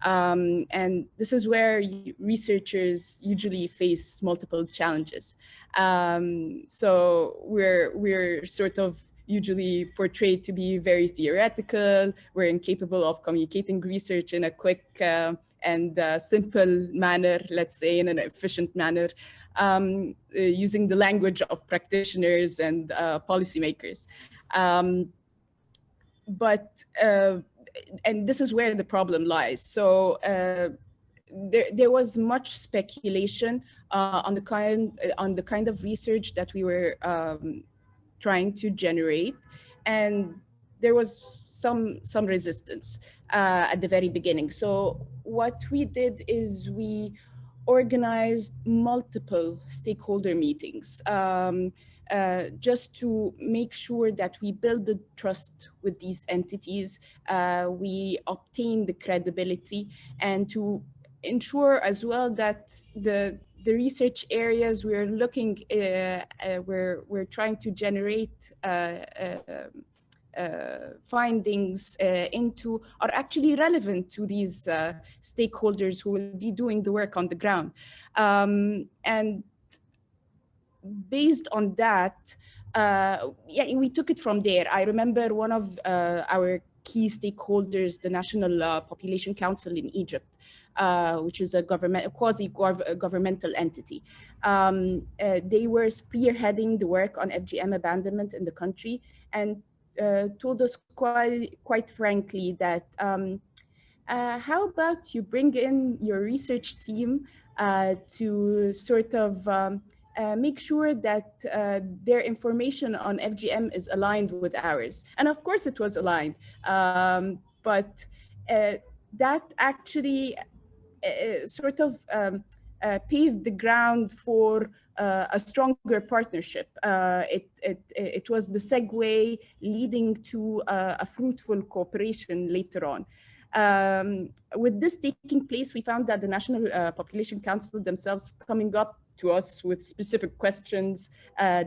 S9: And this is where researchers usually face multiple challenges. So we're sort of usually portrayed to be very theoretical. We're incapable of communicating research in a quick and simple manner, let's say, in an efficient manner, using the language of practitioners and policymakers. And this is where the problem lies. So there was much speculation on the kind of research that we were trying to generate, and there was some resistance at the very beginning. So what we did is we organized multiple stakeholder meetings just to make sure that we build the trust with these entities, we obtain the credibility, and to ensure as well that the research areas we're looking, we're trying to generate findings into are actually relevant to these stakeholders who will be doing the work on the ground. And based on that, yeah, we took it from there. I remember one of our key stakeholders, the National Population Council in Egypt, which is a quasi-governmental entity. They were spearheading the work on FGM abandonment in the country and told us quite frankly that how about you bring in your research team to sort of make sure that their information on FGM is aligned with ours. And of course it was aligned, but that actually sort of paved the ground for a stronger partnership. It was the segue leading to a fruitful cooperation later on. With this taking place, we found that the National Population Council themselves coming up to us with specific questions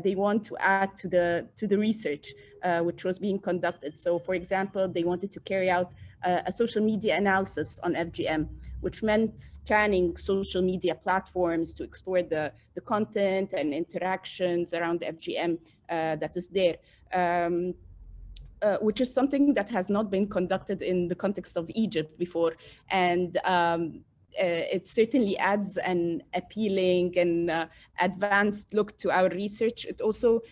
S9: they want to add to the research which was being conducted. So for example, they wanted to carry out a social media analysis on FGM, which meant scanning social media platforms to explore the content and interactions around FGM that is there. Which is something that has not been conducted in the context of Egypt before. And it certainly adds an appealing and advanced look to our research. It also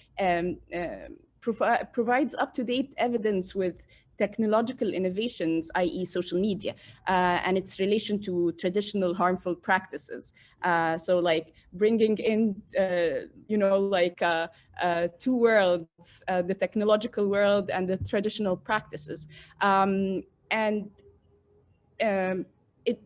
S9: provides up-to-date evidence with technological innovations, i.e. social media, and its relation to traditional harmful practices. So like bringing in, two worlds, the technological world and the traditional practices.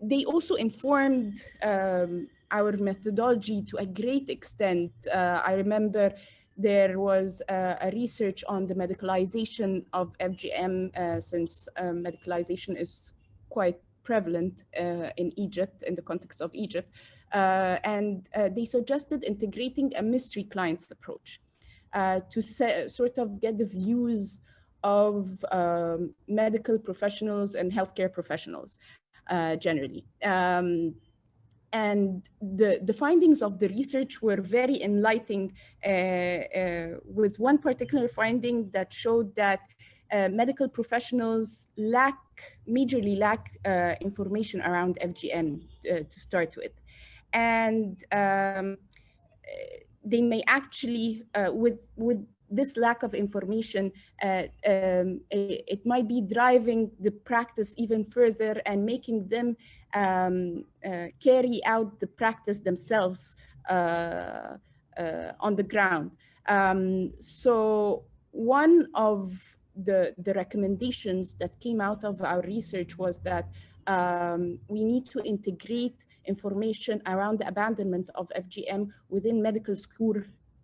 S9: They also informed our methodology to a great extent. I remember there was a research on the medicalization of FGM since medicalization is quite prevalent in Egypt, in the context of Egypt. And they suggested integrating a mystery clients approach to sort of get the views of medical professionals and healthcare professionals generally. And the findings of the research were very enlightening, with one particular finding that showed that medical professionals majorly lack information around FGM to start with. And they may actually, with this lack of information, it might be driving the practice even further and making them carry out the practice themselves on the ground. So one of the recommendations that came out of our research was that we need to integrate information around the abandonment of FGM within medical school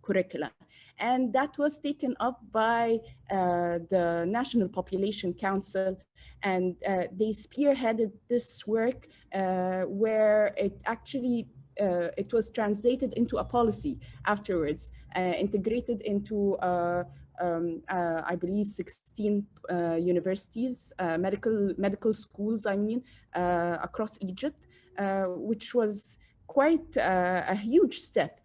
S9: curricula. And that was taken up by the National Population Council, and they spearheaded this work where it actually it was translated into a policy afterwards, integrated into I believe 16 universities, medical schools, I mean, across Egypt, which was quite a huge step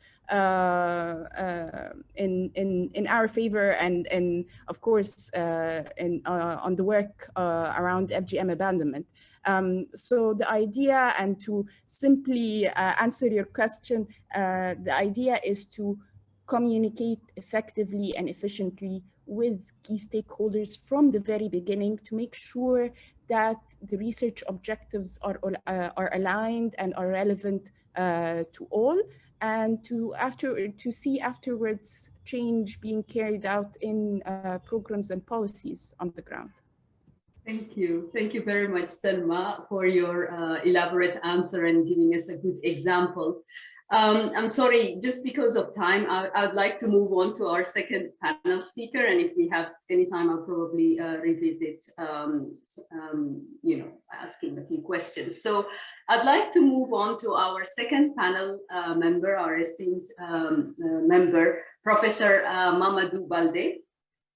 S9: in our favor, and of course on the work around FGM abandonment. So the idea, and to simply answer your question, the idea is to communicate effectively and efficiently with key stakeholders from the very beginning to make sure that the research objectives are aligned and are relevant to all, and to see afterwards change being carried out in programs and policies on the ground.
S8: Thank you. Thank you very much, Selma, for your elaborate answer and giving us a good example. I'm sorry, just because of time, I'd like to move on to our second panel speaker. And if we have any time, I'll probably revisit, asking a few questions. So I'd like to move on to our second panel member, our esteemed member, Professor Mamadou Balde,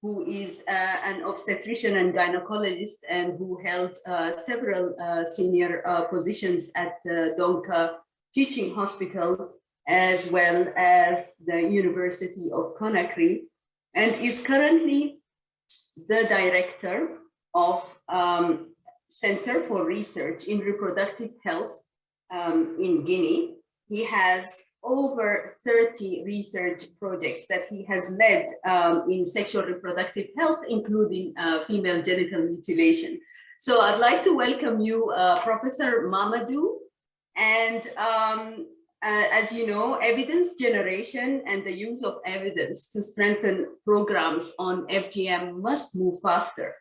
S8: who is an obstetrician and gynecologist and who held several senior positions at the Donka Teaching Hospital, as well as the University of Conakry, and is currently the director of Center for Research in Reproductive Health in Guinea. He has over 30 research projects that he has led in sexual reproductive health, including female genital mutilation. So I'd like to welcome you, Professor Mamadou. And as you know, evidence generation and the use of evidence to strengthen programs on FGM must move faster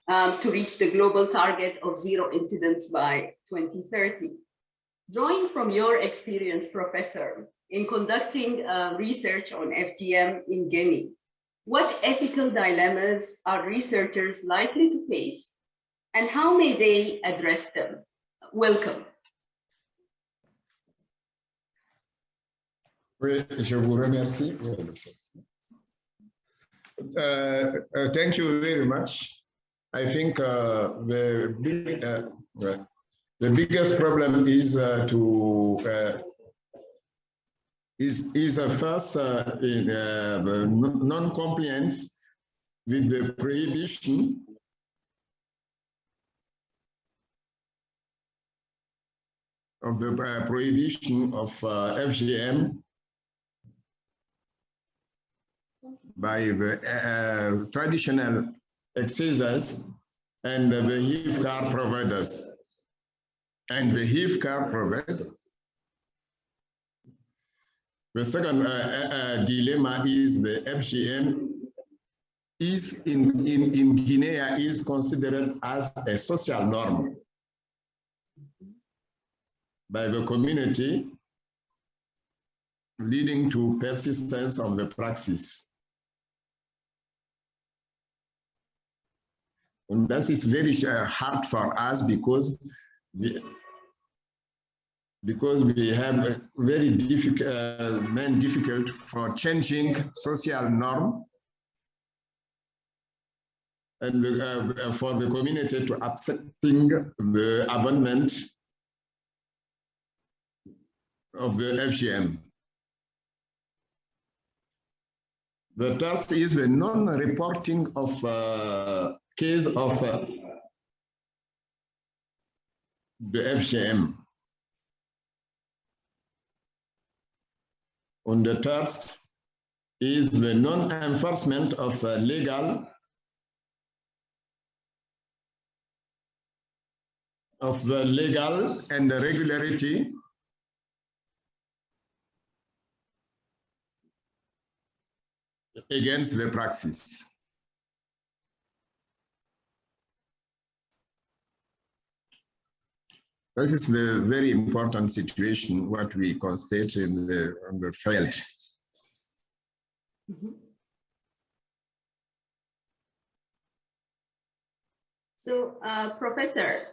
S8: to reach the global target of 0 incidents by 2030. Drawing from your experience, Professor, in conducting research on FGM in Guinea, what ethical dilemmas are researchers likely to face, and how may they address them? Welcome.
S3: Oui, je vous remercie. Thank you very much. I think the biggest problem is first in non-compliance with the prohibition of FGM by the traditional exercisers and the HIV care providers. And the HIV care provider. The second dilemma is the FGM is in Guinea is considered as a social norm by the community, leading to persistence of the praxis. And that is very hard for us because we have a very difficult for changing social norm and for the community to accepting the abandonment of the FGM. The third is the non-reporting of case of the FGM. On the third is the non-enforcement of legal and the regularity against the praxis. This is a very important situation, what we constate in the field.
S8: Mm-hmm. So, Professor,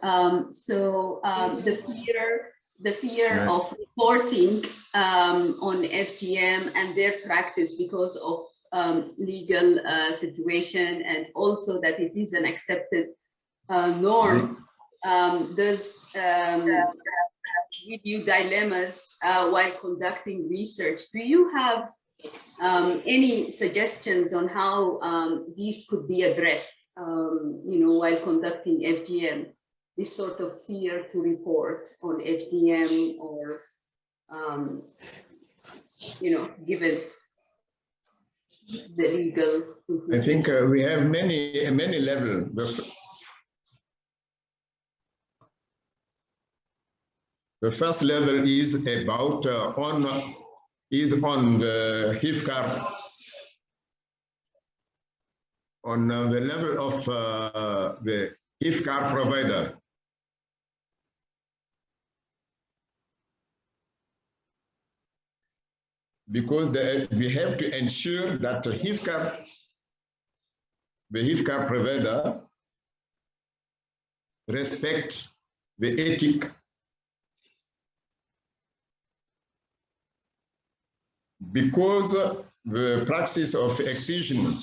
S8: the fear of reporting on FGM and their practice because of legal situation, and also that it is an accepted norm, does give you dilemmas while conducting research. Do you have any suggestions on how these could be addressed, while conducting FGM? This sort of fear to report on FGM, or given the legal.
S3: I think we have many levels. The first level is about on the HIV care, on the level of the HIV care provider. Because we have to ensure that the HIV care provider respect the ethic because the practice of excision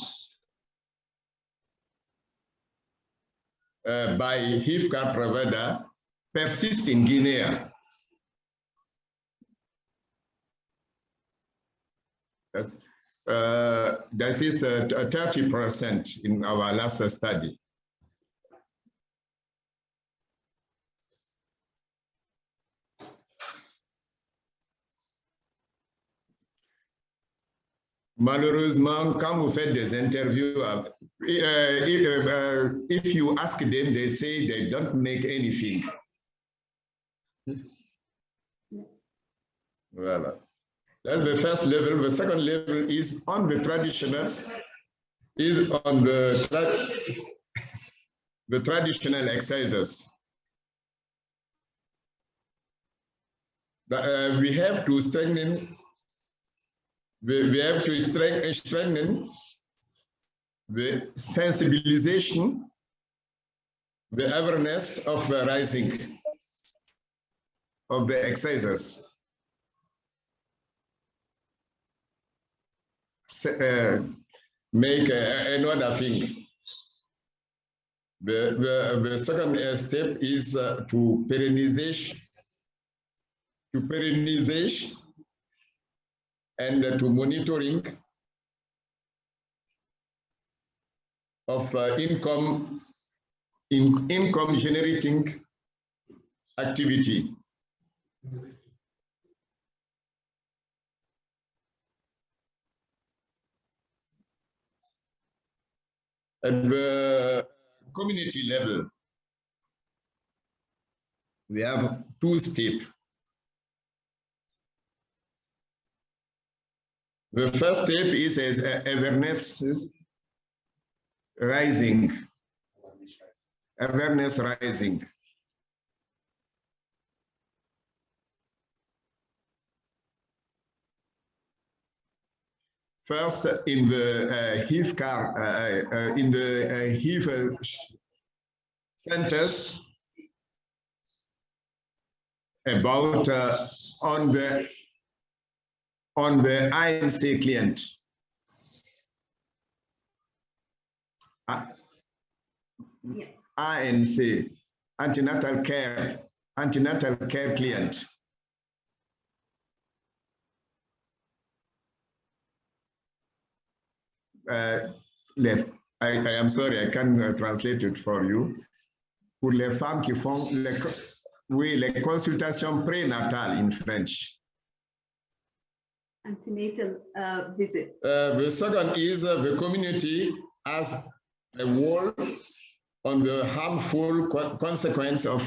S3: by HIV care provider persists in Guinea. That is 30% in our last study. Malheureusement, quand vous faites des interviews, if you ask them, they say they don't make anything. Voilà. That's the first level. The second level is on the traditional, is on the traditional exercises. We have to strengthen. We have to strengthen the sensibilization, the awareness of the rising of the exercises. Make another thing. The second step is to perennize and to monitoring of income generating activity. At the community level, we have two steps. The first step is as awareness rising. Awareness rising. First, in the HIV centers, about on the ANC client. ANC, antenatal care client. I am sorry, I can't translate it for you. Pour les femmes qui font les consultations prénatales in French.
S8: Antenatal visit.
S3: The second is the community as a whole on the harmful consequence of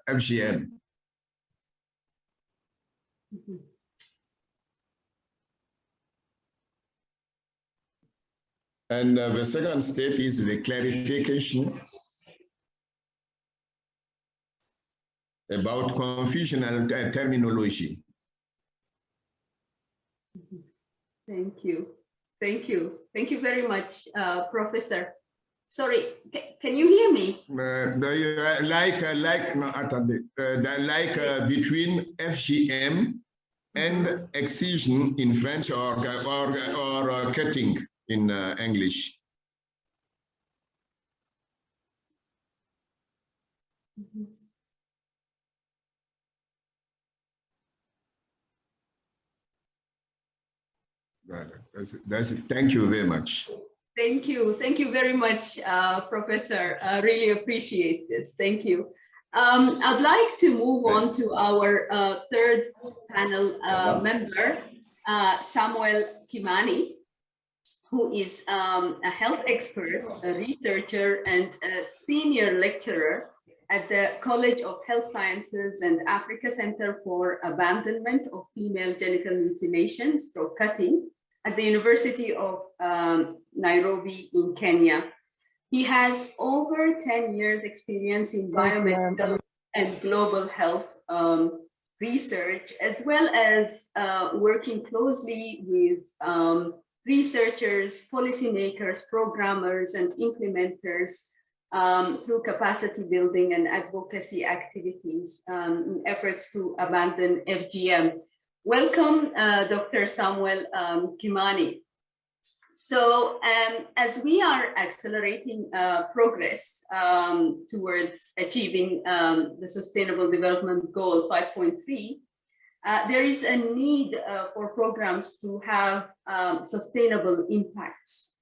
S3: FGM.
S8: Mm-hmm.
S3: And the second step is the clarification about confusional terminology.
S8: Thank you. Thank you. Thank you very much, Professor. Sorry, can you hear me?
S3: Between FGM and excision in French or cutting in English.
S8: Mm-hmm.
S3: That's it. Thank you very much.
S8: Thank you. Thank you very much, Professor. I really appreciate this. Thank you. I'd like to move on to our third panel member, Samuel Kimani, who is a health expert, a researcher, and a senior lecturer at the College of Health Sciences and Africa Center for Abandonment of Female Genital Mutilation, stroke cutting, at the University of Nairobi in Kenya. He has over 10 years experience in biomedical and global health research, as well as working closely with researchers, policymakers, programmers, and implementers through capacity building and advocacy activities in efforts to abandon FGM. Welcome, Dr. Samuel Kimani. So as we are accelerating progress towards achieving the Sustainable Development Goal 5.3, there is a need for programs to have sustainable impacts.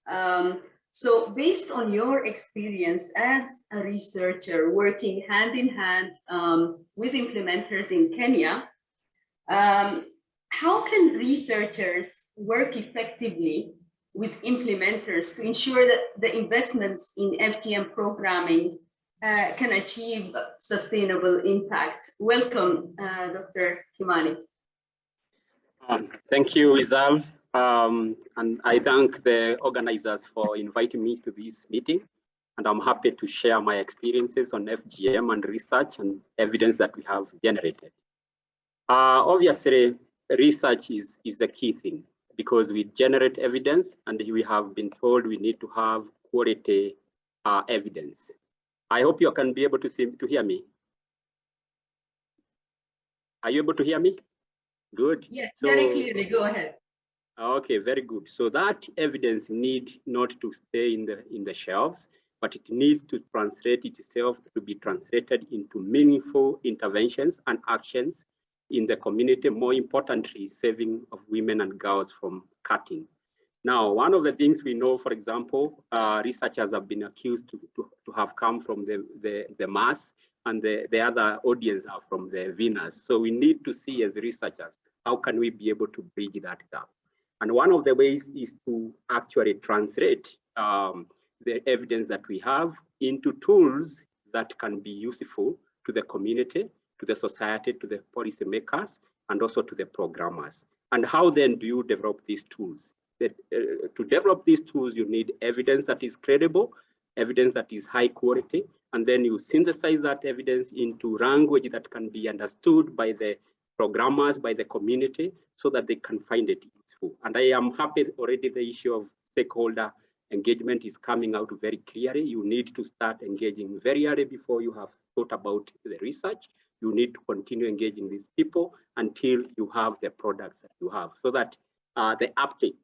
S8: So based on your experience as a researcher working hand in hand with implementers in Kenya, how can researchers work effectively with implementers to ensure that the investments in FGM programming can achieve sustainable impact. Welcome, Dr. Kimani.
S10: Thank you, Rizal. And I thank the organizers for inviting me to this meeting. And I'm happy to share my experiences on FGM and research and evidence that we have generated. Obviously, research is a key thing because we generate evidence and we have been told we need to have quality evidence. I hope you can be able to hear me. Are you able to hear me? Good.
S8: Yes, very clearly. Go ahead.
S10: Okay, very good. So that evidence need not to stay in the shelves, but it needs to translate itself to be translated into meaningful interventions and actions in the community, more importantly, saving of women and girls from cutting. Now, one of the things we know, for example, researchers have been accused to have come from the mass, and the other audience are from the Venus. So we need to see as researchers, how can we be able to bridge that gap? And one of the ways is to actually translate the evidence that we have into tools that can be useful to the community, to the society, to the policymakers, and also to the programmers. And how then do you develop these tools? To develop these tools, you need evidence that is credible, evidence that is high quality, and then you synthesize that evidence into language that can be understood by the programmers, by the community, so that they can find it useful. And I am happy already the issue of stakeholder engagement is coming out very clearly. You need to start engaging very early before you have thought about the research. You need to continue engaging these people until you have the products that you have, so that the uptake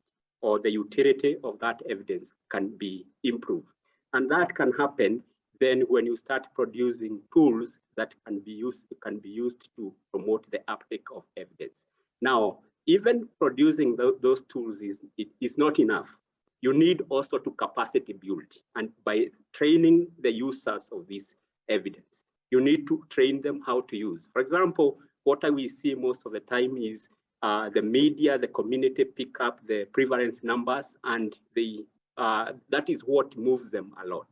S10: or the utility of that evidence can be improved. And that can happen then when you start producing tools that can be used to promote the uptake of evidence. Now, even producing those tools is not enough. You need also to capacity build, and by training the users of this evidence, you need to train them how to use. For example, what we see most of the time is the media, the community pick up the prevalence numbers, and that is what moves them a lot.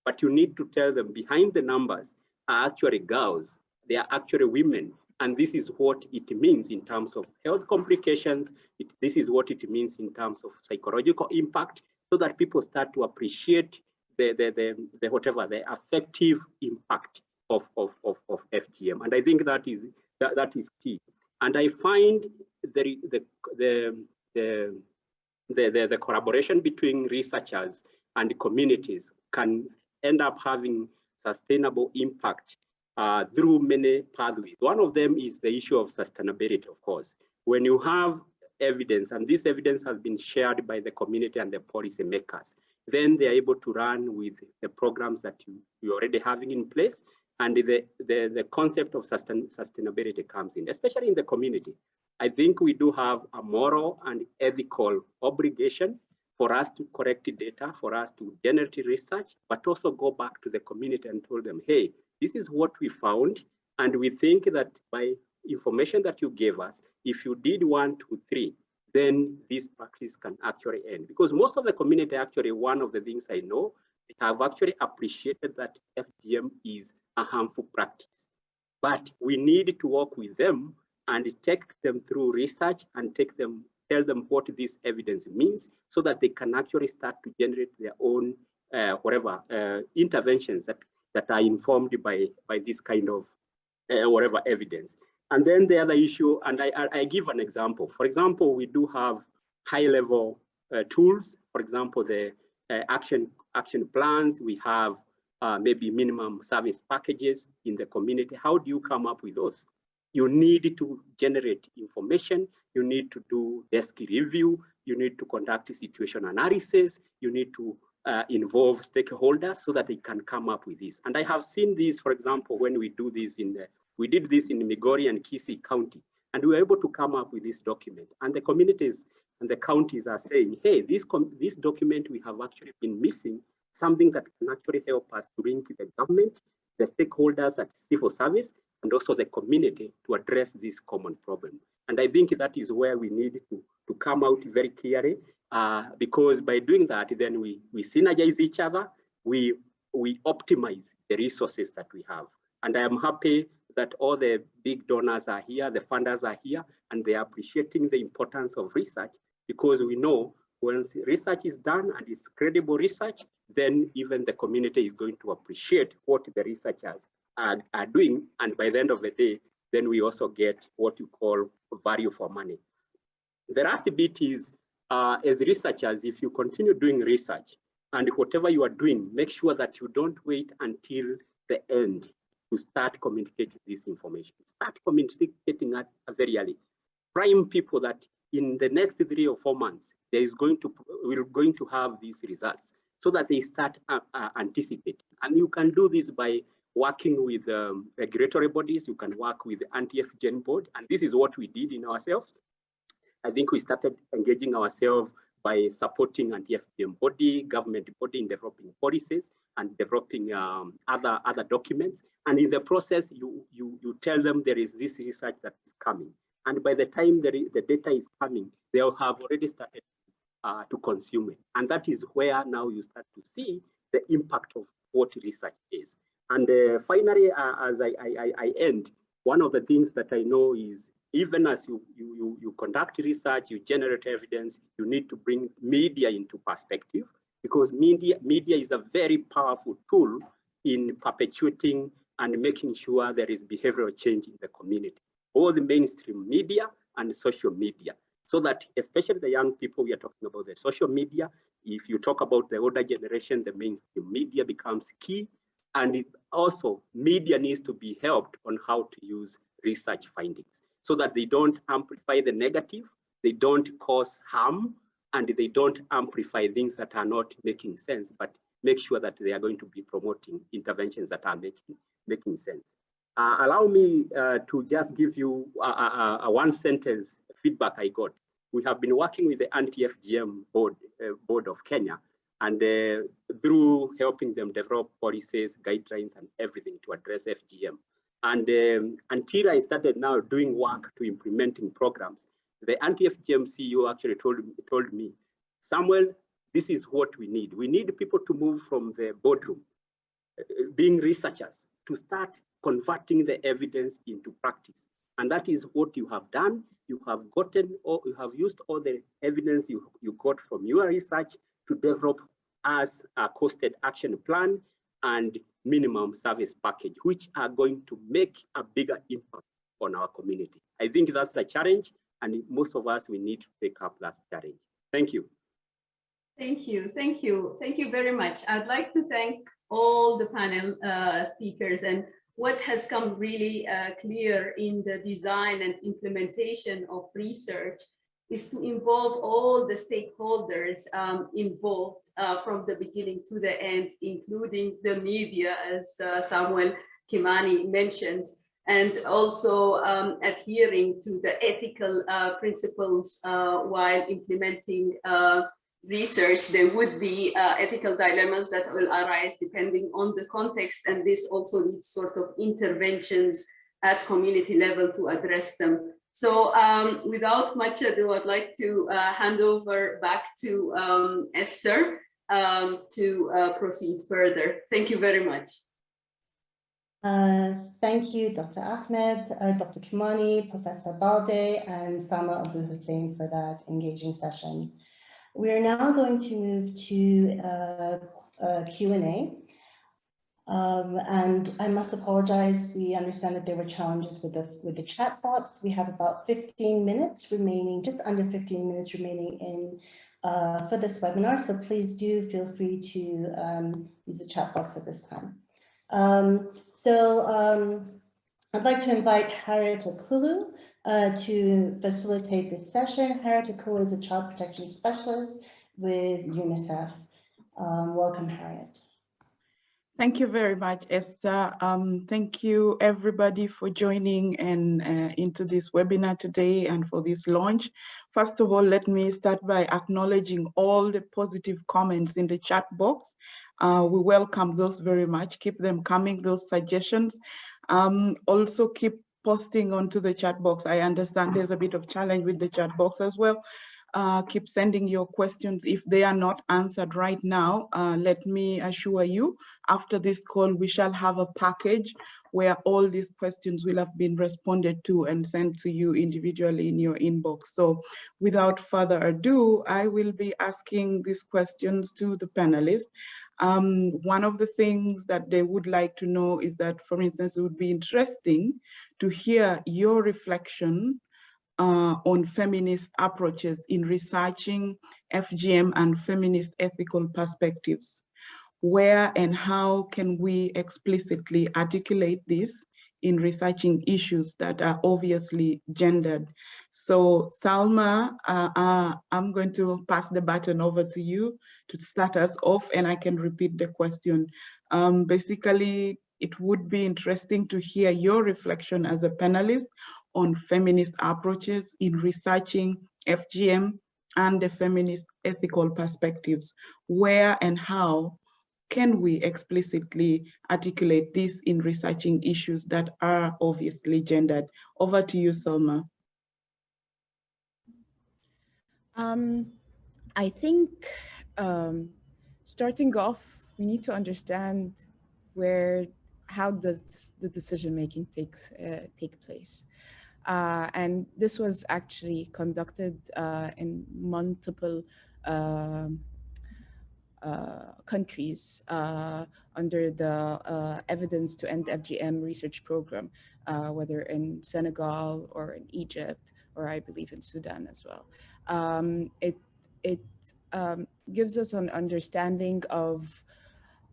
S10: But you need to tell them behind the numbers are actually girls, they are actually women. And this is what it means in terms of health complications. This is what it means in terms of psychological impact, so that people start to appreciate the affective impact of FGM. And I think that is key. And I find the collaboration between researchers and communities can end up having sustainable impact through many pathways. One of them is the issue of sustainability, of course. When you have evidence, and this evidence has been shared by the community and the policymakers, then they are able to run with the programs that you already having in place, and the concept of sustainability comes in, especially in the community. I think we do have a moral and ethical obligation for us to collect data, for us to generate research, but also go back to the community and tell them, hey, this is what we found, and we think that by information that you gave us, if you did 1, 2, 3, then this practice can actually end. Because most of the community, actually, one of the things I know, they have actually appreciated that FGM is a harmful practice. But we need to work with them and take them through research and tell them what this evidence means, so that they can actually start to generate their own interventions that are informed by this kind of evidence. And then the other issue, and I give an example. For example, we do have high-level tools. For example, the action plans. We have maybe minimum service packages in the community. How do you come up with those? You need to generate information. You need to do desk review. You need to conduct a situation analysis. You need to involve stakeholders so that they can come up with this. And I have seen this, for example, when we do this we did this in Migori and Kisii County, and we were able to come up with this document. And the communities and the counties are saying, hey, this document we have actually been missing, something that can actually help us to link the government, the stakeholders at civil service, and also the community to address this common problem. And I think that is where we need to come out very clearly because by doing that, then we synergize each other, we optimize the resources that we have. And I am happy that all the big donors are here, the funders are here, and they are appreciating the importance of research, because we know once research is done and it's credible research, then even the community is going to appreciate what the researchers are doing. And by the end of the day, then we also get what you call value for money. The last bit is, as researchers, if you continue doing research and whatever you are doing, make sure that you don't wait until the end to start communicating this information. Start communicating at very early. Prime people that in the next 3 or 4 months, we're going to have these results, so that they start anticipating. And you can do this by working with regulatory bodies. You can work with the anti-FGM board, and this is what we did in ourselves. I think we started engaging ourselves by supporting anti-FGM body, government body in developing policies and developing other documents. And in the process, you tell them there is this research that is coming. And by the time the data is coming, they'll have already started to consume it. And that is where now you start to see the impact of what research is. And finally, as I end, one of the things that I know is, even as you conduct research, you generate evidence, you need to bring media into perspective, because media is a very powerful tool in perpetuating and making sure there is behavioral change in the community, all the mainstream media and social media. So that especially the young people, we are talking about the social media. If you talk about the older generation, the mainstream media becomes key. And also media needs to be helped on how to use research findings, so that they don't amplify the negative, they don't cause harm, and they don't amplify things that are not making sense, but make sure that they are going to be promoting interventions that are making sense. Allow me to just give you a one sentence feedback I got. We have been working with the anti-FGM board of Kenya, and through helping them develop policies, guidelines, and everything to address FGM. And until I started now doing work to implementing programs, the anti-FGM CEO actually told me, Samuel, this is what we need. We need people to move from the boardroom, being researchers, to start converting the evidence into practice. And that is what you have done. You have gotten, or you have used all the evidence you got from your research to develop as a costed action plan and minimum service package, which are going to make a bigger impact on our community. I think that's a challenge, and most of us, we need to take up that challenge. Thank you.
S8: Thank you, thank you. Thank you very much. I'd like to thank all the panel speakers, and what has come really clear in the design and implementation of research is to involve all the stakeholders involved from the beginning to the end, including the media, as Samuel Kimani mentioned, and also adhering to the ethical principles while implementing research. There would be ethical dilemmas that will arise depending on the context, and this also needs sort of interventions at community level to address them. So without much ado, I'd like to hand over back to Esther to proceed further. Thank you very much.
S1: Thank you, Dr. Ahmed, Dr. Kimani, Professor Balde, and Sama Abu Hussein for that engaging session. We are now going to move to Q&A. And I must apologize, we understand that there were challenges with the chat box. We have about 15 minutes remaining, just under 15 minutes remaining in for this webinar. So please do feel free to use the chat box at this time. I'd like to invite Harriet Akulu to facilitate this session. Harriet Akulu is a child protection specialist with UNICEF. Welcome, Harriet.
S11: Thank you very much, Esther. Thank you, everybody, for joining into this webinar today and for this launch. First of all, let me start by acknowledging all the positive comments in the chat box. We welcome those very much. Keep them coming, those suggestions. Also keep posting onto the chat box. I understand there's a bit of challenge with the chat box as well. keep sending your questions. If they are not answered right now, let me assure you, after this call, we shall have a package where all these questions will have been responded to and sent to you individually in your inbox. So without further ado, I will be asking these questions to the panelists. One of the things that they would like to know is that, for instance, it would be interesting to hear your reflection on feminist approaches in researching FGM and feminist ethical perspectives. Where and how can we explicitly articulate this in researching issues that are obviously gendered? So Salma, I'm going to pass the baton over to you to start us off, and I can repeat the question. Basically, it would be interesting to hear your reflection as a panelist on feminist approaches in researching FGM and the feminist ethical perspectives. Where and how can we explicitly articulate this in researching issues that are obviously gendered? Over to you, Salma.
S9: I think starting off, we need to understand how the decision making take place. And this was actually conducted in multiple countries under the Evidence to End FGM research program, whether in Senegal or in Egypt, or I believe in Sudan as well. It gives us an understanding of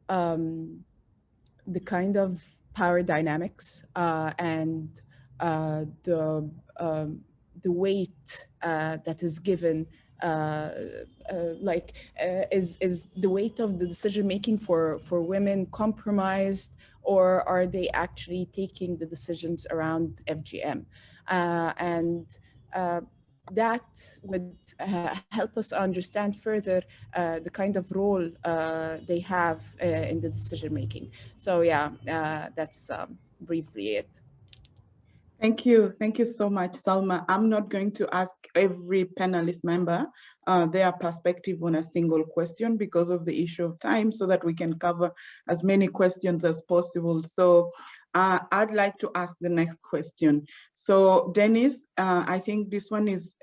S9: the kind of power dynamics and the weight that is given, is the weight of the decision making for women compromised, or are they actually taking the decisions around FGM? That would help us understand further the kind of role they have in the decision making. So yeah, that's briefly it.
S11: Thank you so much, Salma. I'm not going to ask every panelist member their perspective on a single question because of the issue of time, so that we can cover as many questions as possible. So I'd like to ask the next question. So Dennis, I think this one is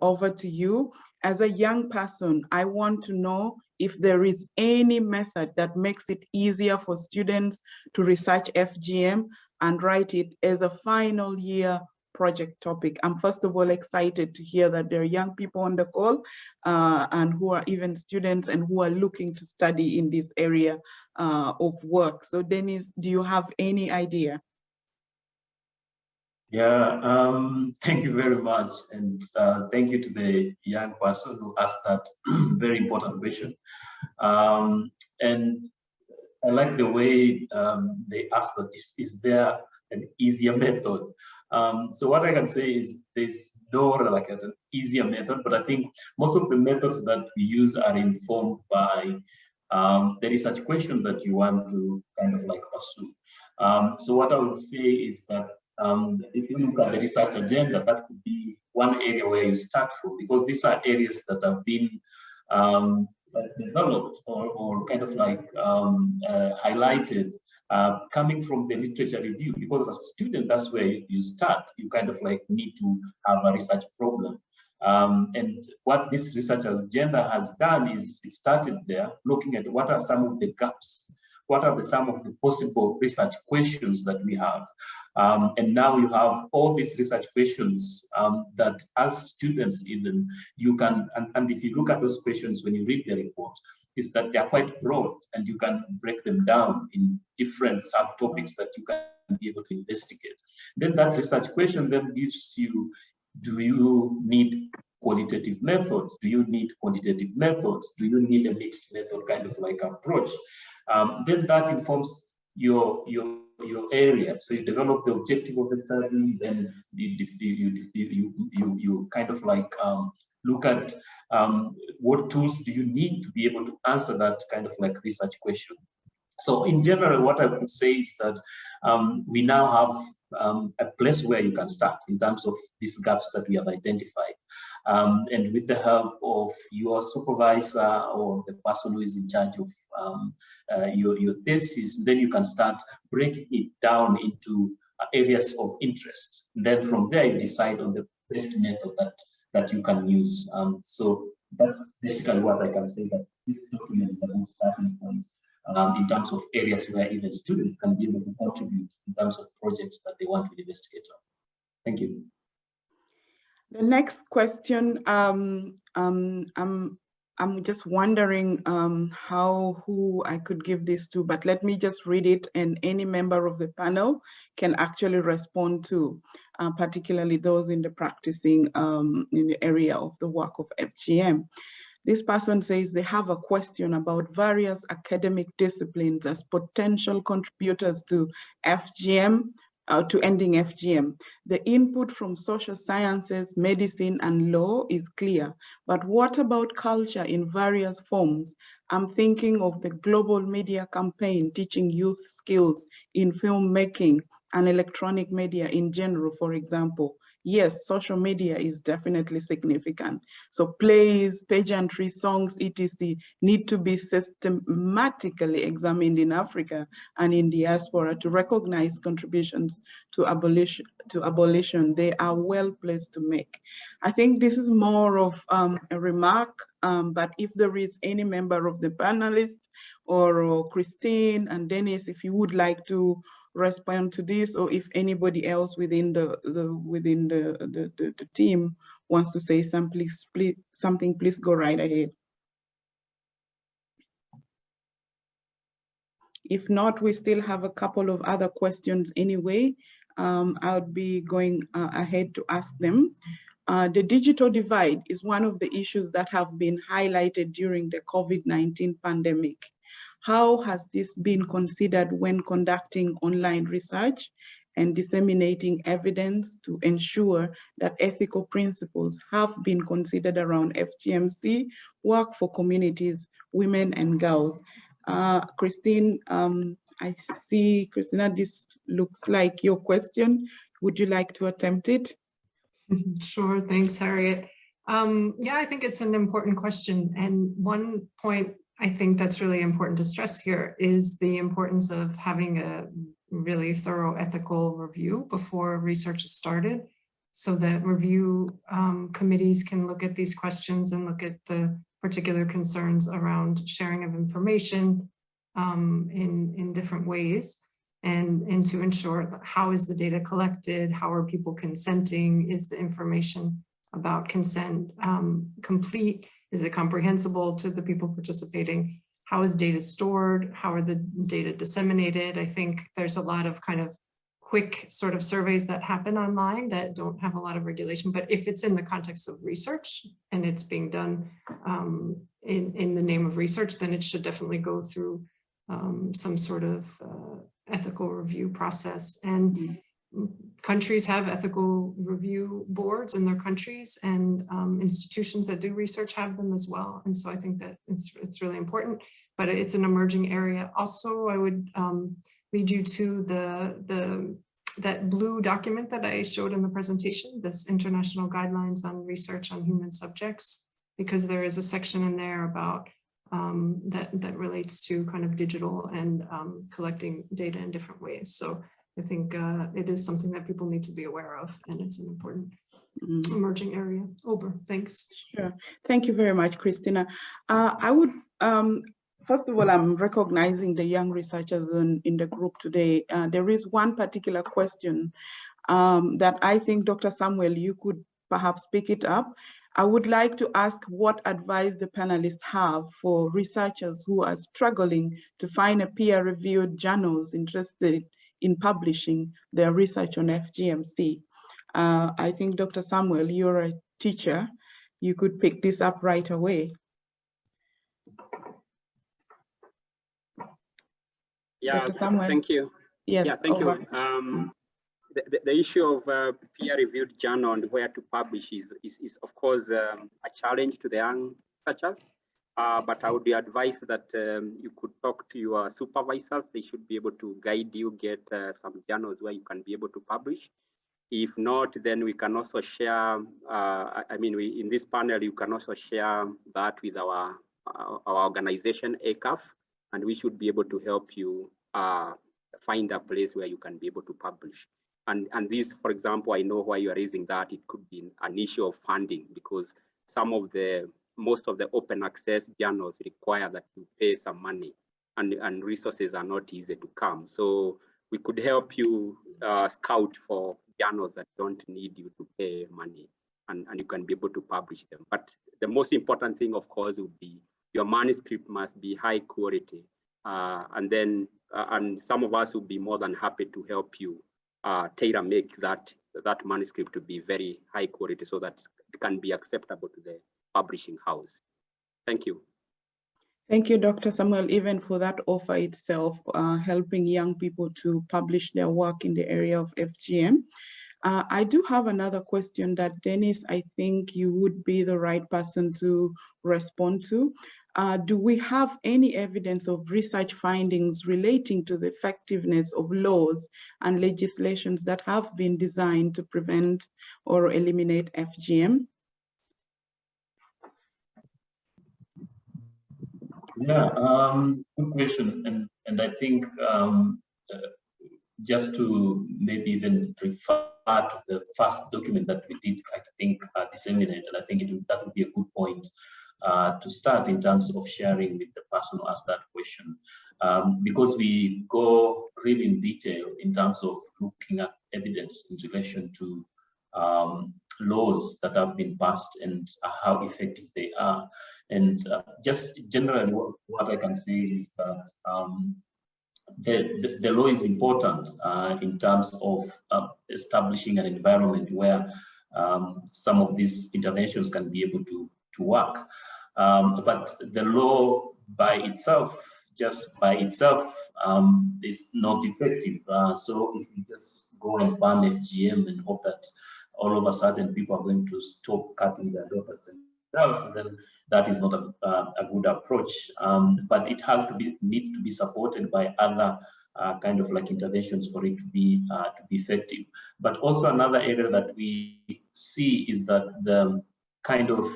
S11: over to you. As a young person, I want to know if there is any method that makes it easier for students to research FGM and write it as a final year project topic. I'm first of all excited to hear that there are young people on the call and who are even students and who are looking to study in this area of work. So Dennis, do you have any idea?
S5: Yeah, thank you very much. And thank you to the young person who asked that very important question. And I like the way they asked that, is there an easier method? So what I can say is there's no like an easier method, but I think most of the methods that we use are informed by the research question that you want to kind of like pursue. So what I would say is that if you look at the research agenda, that could be one area where you start from, because these are areas that have been developed or kind of like highlighted coming from the literature review, because as a student, that's where you start. You kind of like need to have a research problem. And what this research agenda has done is it started there looking at what are some of the gaps, what are some of the possible research questions that we have. And now you have all these research questions that as students even you can, and if you look at those questions when you read the report, is that they are quite broad and you can break them down in different subtopics that you can be able to investigate. Then that research question then gives you, do you need qualitative methods? Do you need quantitative methods? Do you need a mixed method kind of like approach? Then that informs your area. So you develop the objective of the study, then you kind of like look at what tools do you need to be able to answer that kind of like research question. So in general, what I would say is that we now have a place where you can start in terms of these gaps that we have identified. And with the help of your supervisor or the person who is in charge of your thesis, then you can start breaking it down into areas of interest. And then from there, you decide on the best method that you can use. So that's basically what I can say, that this document is a good starting point in terms of areas where even students can be able to contribute in terms of projects that they want to investigate on. Thank you.
S11: The next question, I'm just wondering who I could give this to, but let me just read it, and any member of the panel can actually respond to, particularly those in the practicing in the area of the work of FGM. This person says they have a question about various academic disciplines as potential contributors to FGM, to ending FGM. The input from social sciences, medicine, and law is clear, but what about culture in various forms? I'm thinking of the global media campaign teaching youth skills in filmmaking and electronic media in general, for example. Yes, social media is definitely significant. So plays, pageantry, songs, etc. need to be systematically examined in Africa and in diaspora to recognize contributions to abolition they are well placed to make. I think this is more of a remark, but if there is any member of the panelists or Christine and Dennis, if you would like to respond to this, or if anybody else within the team wants to say something, please go right ahead. If not, we still have a couple of other questions anyway. I'll be going ahead to ask them. The digital divide is one of the issues that have been highlighted during the COVID-19 pandemic. How has this been considered when conducting online research and disseminating evidence to ensure that ethical principles have been considered around FGMC work for communities, women and girls? Christine, I see, Christina, this looks like your question. Would you like to attempt it?
S7: Sure, thanks, Harriet. Yeah, I think it's an important question. And one point I think that's really important to stress here is the importance of having a really thorough ethical review before research is started, so that review committees can look at these questions and look at the particular concerns around sharing of information in different ways, and to ensure how is the data collected, how are people consenting, is the information about consent complete, is it comprehensible to the people participating, how is data stored, how are the data disseminated. I think there's a lot of kind of quick sort of surveys that happen online that don't have a lot of regulation, but if it's in the context of research and it's being done in the name of research, then it should definitely go through some sort of ethical review process. And countries have ethical review boards in their countries, and institutions that do research have them as well. And so I think that it's really important, but it's an emerging area. Also, I would lead you to that blue document that I showed in the presentation, this International Guidelines on Research on Human Subjects, because there is a section in there about that relates to kind of digital and collecting data in different ways. So I think it is something that people need to be aware of, and it's an important emerging area. Over, thanks.
S11: Sure, thank you very much, Christina. I would, first of all, I'm recognizing the young researchers in the group today. There is one particular question that I think, Dr. Samuel, you could perhaps pick it up. I would like to ask what advice the panelists have for researchers who are struggling to find a peer-reviewed journals interested in publishing their research on FGMC. I think, Dr. Samuel, you're a teacher. You could pick this up right away.
S10: Yeah,
S11: Dr. Samuel.
S10: Thank you.
S11: Yes,
S10: yeah, thank you. The issue of peer-reviewed journal and where to publish is of course a challenge to the young researchers. But I would advise that you could talk to your supervisors. They should be able to guide you, get some journals where you can be able to publish. If not, then we can also share, in this panel, you can also share that with our organization, ACAF, and we should be able to help you find a place where you can be able to publish. And this, for example, I know why you are raising that. It could be an issue of funding, because most of the open access journals require that you pay some money, and resources are not easy to come. So we could help you scout for journals that don't need you to pay money, and you can be able to publish them. But the most important thing, of course, would be your manuscript must be high quality. And some of us would be more than happy to help you tailor make that manuscript to be very high quality so that it can be acceptable to the publishing house. Thank you.
S11: Thank you, Dr. Samuel, even for that offer itself, helping young people to publish their work in the area of FGM. I do have another question that, Dennis, I think you would be the right person to respond to. Do we have any evidence of research findings relating to the effectiveness of laws and legislations that have been designed to prevent or eliminate FGM?
S5: Yeah, good question. And I think just to maybe even refer to the first document that we did, I think, disseminate, and I think that would be a good point to start in terms of sharing with the person who asked that question. Because we go really in detail in terms of looking at evidence in relation to laws that have been passed and how effective they are. And just generally what I can say is that the law is important in terms of establishing an environment where some of these interventions can be able to work. But the law by itself, just by itself, is not effective. So if you just go and ban FGM and hope that all of a sudden people are going to stop cutting their daughters themselves, then that is not a good approach. But it needs to be supported by other kind of like interventions for it to be effective. But also another area that we see is that the kind of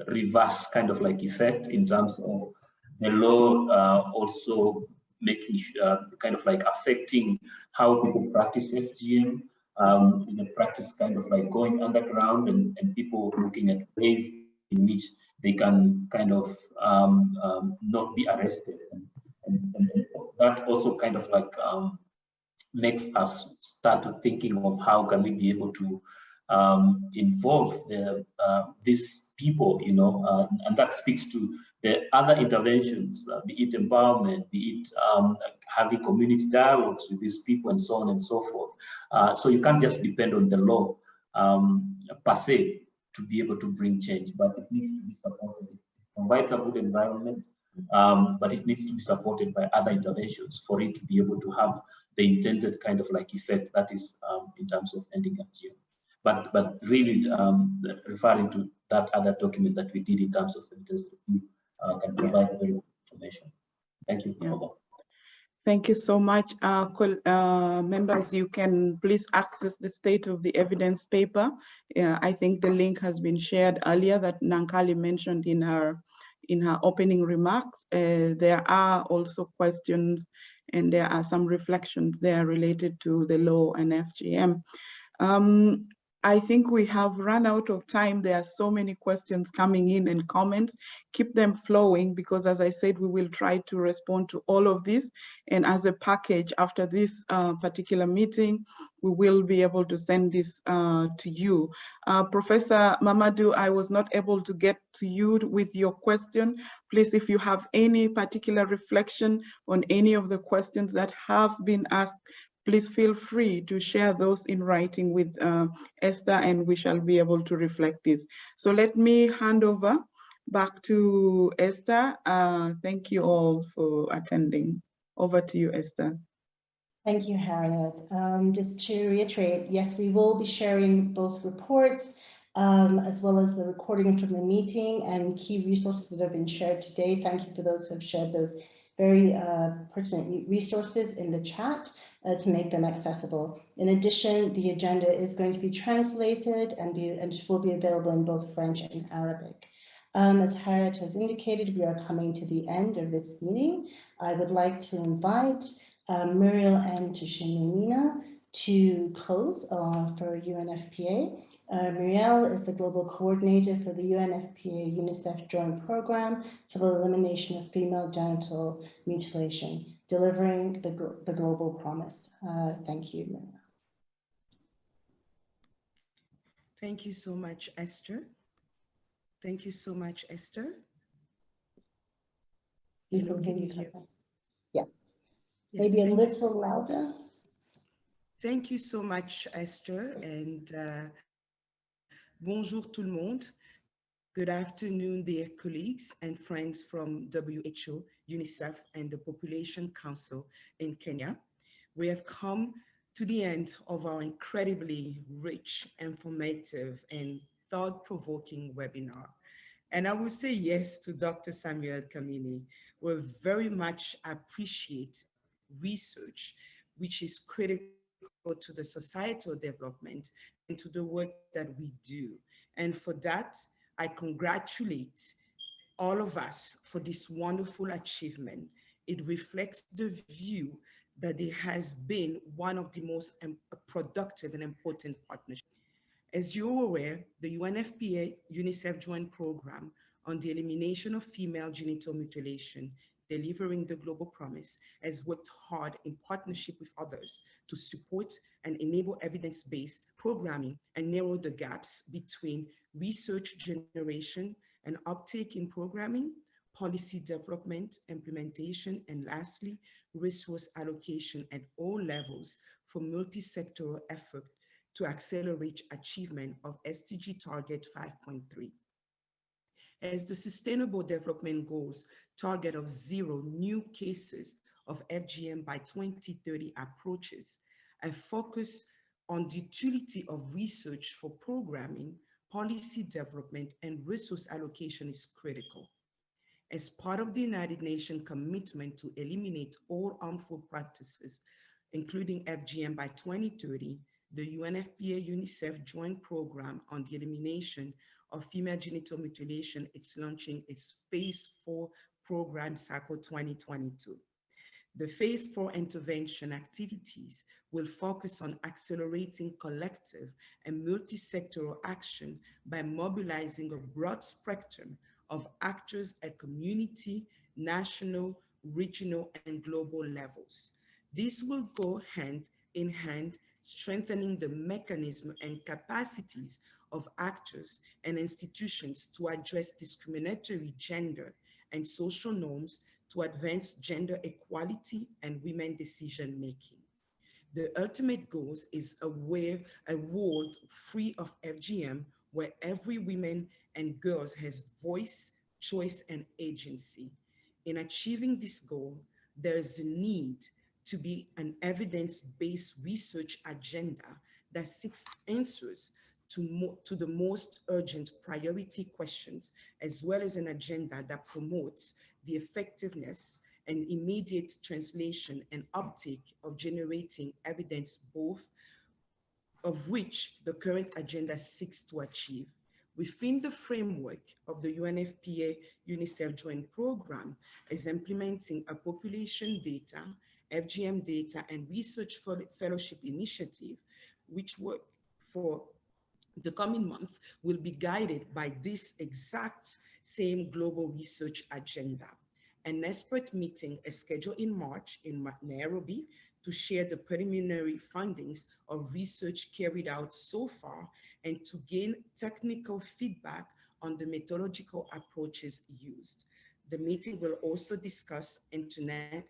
S5: reverse kind of like effect in terms of the law also making kind of like affecting how people practice FGM. The practice kind of like going underground and people looking at ways in which they can kind of not be arrested. And that also kind of like makes us start thinking of how can we be able to involve these people, you know, and that speaks to the other interventions, be it empowerment, be it having community dialogues with these people and so on and so forth. So you can't just depend on the law per se to be able to bring change, but it needs to be supported. It provides a good environment, but it needs to be supported by other interventions for it to be able to have the intended kind of like effect that is in terms of ending FGM. But really referring to that other document that we did in terms of evidence review can provide very good information. Thank you.
S11: Yeah. Thank you so much. Members, you can please access the State of the Evidence paper. I think the link has been shared earlier that Nankali mentioned in her opening remarks. There are also questions and there are some reflections there related to the law and FGM. I think we have run out of time. There are so many questions coming in and comments. Keep them flowing because, as I said, we will try to respond to all of this. And as a package after this particular meeting, we will be able to send this to you. Professor Mamadou, I was not able to get to you with your question. Please, if you have any particular reflection on any of the questions that have been asked, please feel free to share those in writing with Esther, and we shall be able to reflect this. So let me hand over back to Esther. Thank you all for attending. Over to you, Esther.
S1: Thank you, Harriet. Just to reiterate, yes, we will be sharing both reports as well as the recording from the meeting and key resources that have been shared today. Thank you for those who have shared those very pertinent resources in the chat. to make them accessible. In addition, the agenda is going to be translated and will be available in both French and Arabic. As Harriet has indicated, we are coming to the end of this meeting. I would like to invite Muriel and Tushimina to close for UNFPA. Muriel is the Global Coordinator for the UNFPA UNICEF Joint Program for the Elimination of Female Genital Mutilation, delivering the global promise. Thank you, Muriel.
S11: Thank you so much, Esther. Thank you so much, Esther. Hello, can you hear?
S1: Yes.
S11: Yes,
S1: Maybe a
S11: thank you
S1: little
S11: so much.
S1: louder.
S11: Thank you so much, Esther, and bonjour tout le monde. Good afternoon, dear colleagues and friends from WHO, UNICEF, and the Population Council in Kenya. We have come to the end of our incredibly rich, informative, and thought-provoking webinar. And I will say yes to Dr. Samuel Kamini. We very much appreciate research, which is critical to the societal development and to the work that we do. And for that, I congratulate all of us for this wonderful achievement. It reflects the view that it has been one of the most productive and important partnerships. As you're aware, the UNFPA UNICEF Joint Program on the Elimination of Female Genital Mutilation, Delivering the Global Promise, has worked hard in partnership with others to support and enable evidence-based programming and narrow the gaps between research generation and uptake in programming, policy development, implementation, and lastly, resource allocation at all levels for multi-sectoral effort to accelerate achievement of SDG Target 5.3. As the Sustainable Development Goals target of 0 new cases of FGM by 2030 approaches, a focus on the utility of research for programming, policy development, and resource allocation is critical. As part of the United Nations commitment to eliminate all harmful practices, including FGM by 2030, the UNFPA UNICEF Joint Program on the Elimination of Female Genital Mutilation is launching its Phase 4 program cycle 2022. The Phase 4 intervention activities will focus on accelerating collective and multi-sectoral action by mobilizing a broad spectrum of actors at community, national, regional, and global levels. This will go hand in hand, strengthening the mechanism and capacities of actors and institutions to address discriminatory gender and social norms to advance gender equality and women decision-making. The ultimate goal is a world free of FGM, where every woman and girl has voice, choice, and agency. In achieving this goal, there is a need to be an evidence-based research agenda that seeks answers to the most urgent priority questions, as well as an agenda that promotes the effectiveness and immediate translation and uptake of generating evidence, both of which the current agenda seeks to achieve. Within the framework of the UNFPA UNICEF Joint Program is implementing a population data, FGM data, and research fellowship initiative, which work for the coming month will be guided by this exact same global research agenda. An expert meeting is scheduled in March in Nairobi to share the preliminary findings of research carried out so far and to gain technical feedback on the methodological approaches used. The meeting will also discuss intentional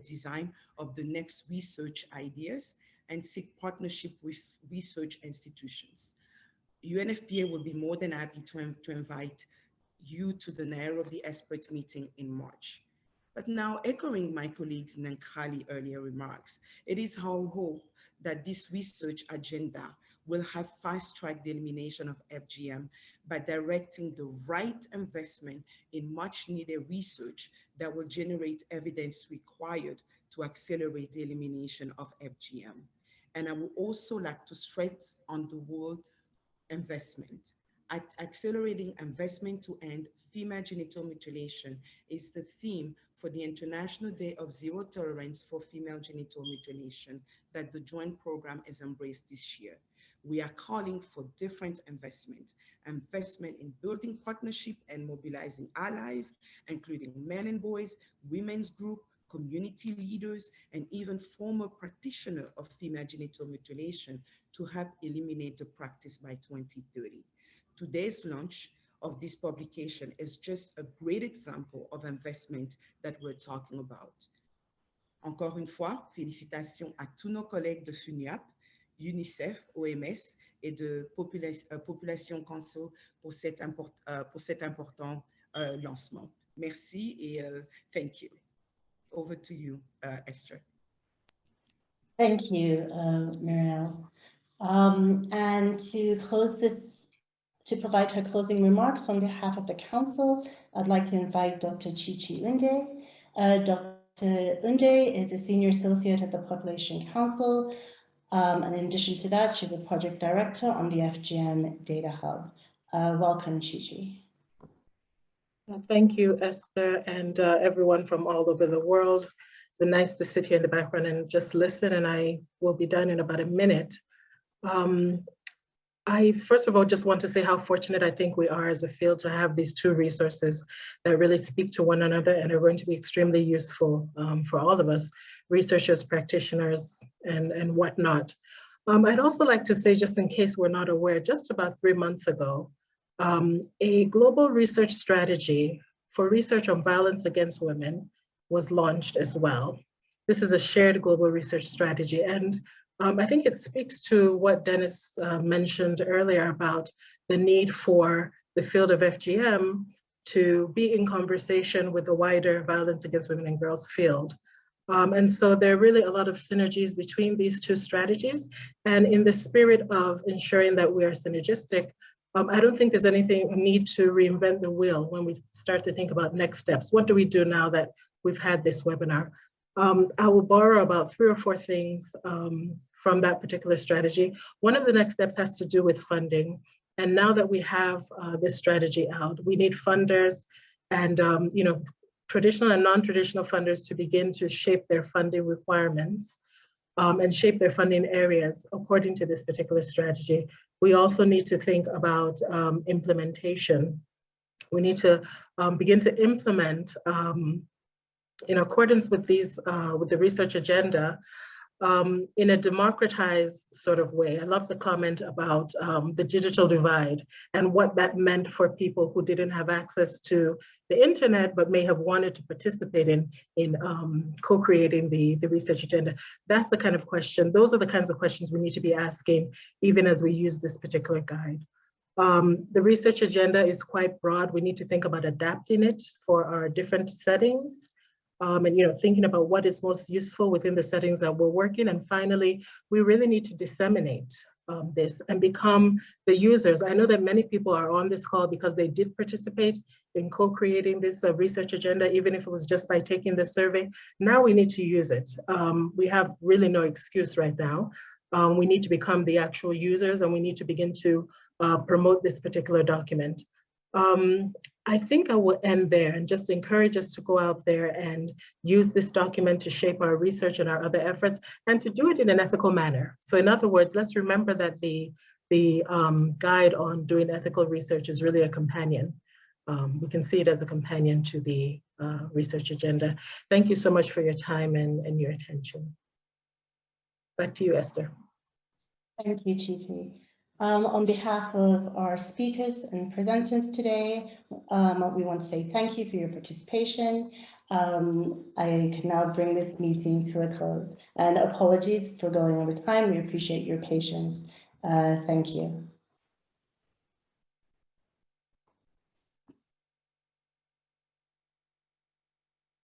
S11: design of the next research ideas and seek partnership with research institutions. UNFPA will be more than happy to invite you to the Nairobi expert meeting in March. But now, echoing my colleagues Nankali earlier remarks, it is our hope that this research agenda will have fast-tracked the elimination of FGM by directing the right investment in much-needed research that will generate evidence required
S12: to accelerate the elimination of FGM. And I would also like to stress on the word investment. Accelerating investment to end female genital mutilation is the theme for the International Day of Zero Tolerance for Female Genital Mutilation that the joint program has embraced this year. We are calling for different investment in building partnership and mobilizing allies, including men and boys, women's group, community leaders, and even former practitioners of female genital mutilation to help eliminate the practice by 2030. Today's launch of this publication is just a great example of investment that we're talking about. Encore une fois, félicitations à tous nos collègues de FUNIAP, UNICEF, OMS et de Population Council pour cet important lancement. Merci et thank you. Over to you, Esther.
S1: Thank you, Marielle. And to close this, to provide her closing remarks on behalf of the Council, I'd like to invite Dr. Chichi Unde. Dr. Unde is a Senior Associate at the Population Council. And in addition to that, she's a Project Director on the FGM Data Hub. Welcome, Chichi.
S13: Thank you, Esther, and everyone from all over the world. It's been nice to sit here in the background and just listen, and I will be done in about a minute. I, first of all, just want to say how fortunate I think we are as a field to have these two resources that really speak to one another and are going to be extremely useful for all of us, researchers, practitioners, and whatnot. I'd also like to say, just in case we're not aware, just about 3 months ago, a global research strategy for research on violence against women was launched as well. This is a shared global research strategy, and I think it speaks to what Dennis mentioned earlier about the need for the field of FGM to be in conversation with the wider violence against women and girls field. And so there are really a lot of synergies between these two strategies. And in the spirit of ensuring that we are synergistic, I don't think there's anything need to reinvent the wheel when we start to think about next steps. What do we do now that we've had this webinar? I will borrow about 3 or 4 things from that particular strategy. One of the next steps has to do with funding. And now that we have this strategy out, we need funders and traditional and non-traditional funders to begin to shape their funding requirements and shape their funding areas according to this particular strategy. We also need to think about implementation. We need to begin to implement in accordance with these, with the research agenda, in a democratized sort of way. I love the comment about the digital divide and what that meant for people who didn't have access to the internet, but may have wanted to participate in co-creating the research agenda. That's the kind of question, those are the kinds of questions we need to be asking, even as we use this particular guide. The research agenda is quite broad. We need to think about adapting it for our different settings. And thinking about what is most useful within the settings that we're working. And finally, we really need to disseminate this and become the users. I know that many people are on this call because they did participate in co-creating this research agenda, even if it was just by taking the survey. Now we need to use it. We have really no excuse right now. We need to become the actual users, and we need to begin to promote this particular document. I think I will end there and just encourage us to go out there and use this document to shape our research and our other efforts, and to do it in an ethical manner. So in other words, let's remember that the guide on doing ethical research is really a companion. We can see it as a companion to the research agenda. Thank you so much for your time and your attention. Back to you, Esther.
S1: Thank you, Chichi. On behalf of our speakers and presenters today, we want to say thank you for your participation. I can now bring this meeting to a close, and apologies for going over time. We appreciate your patience. Thank you.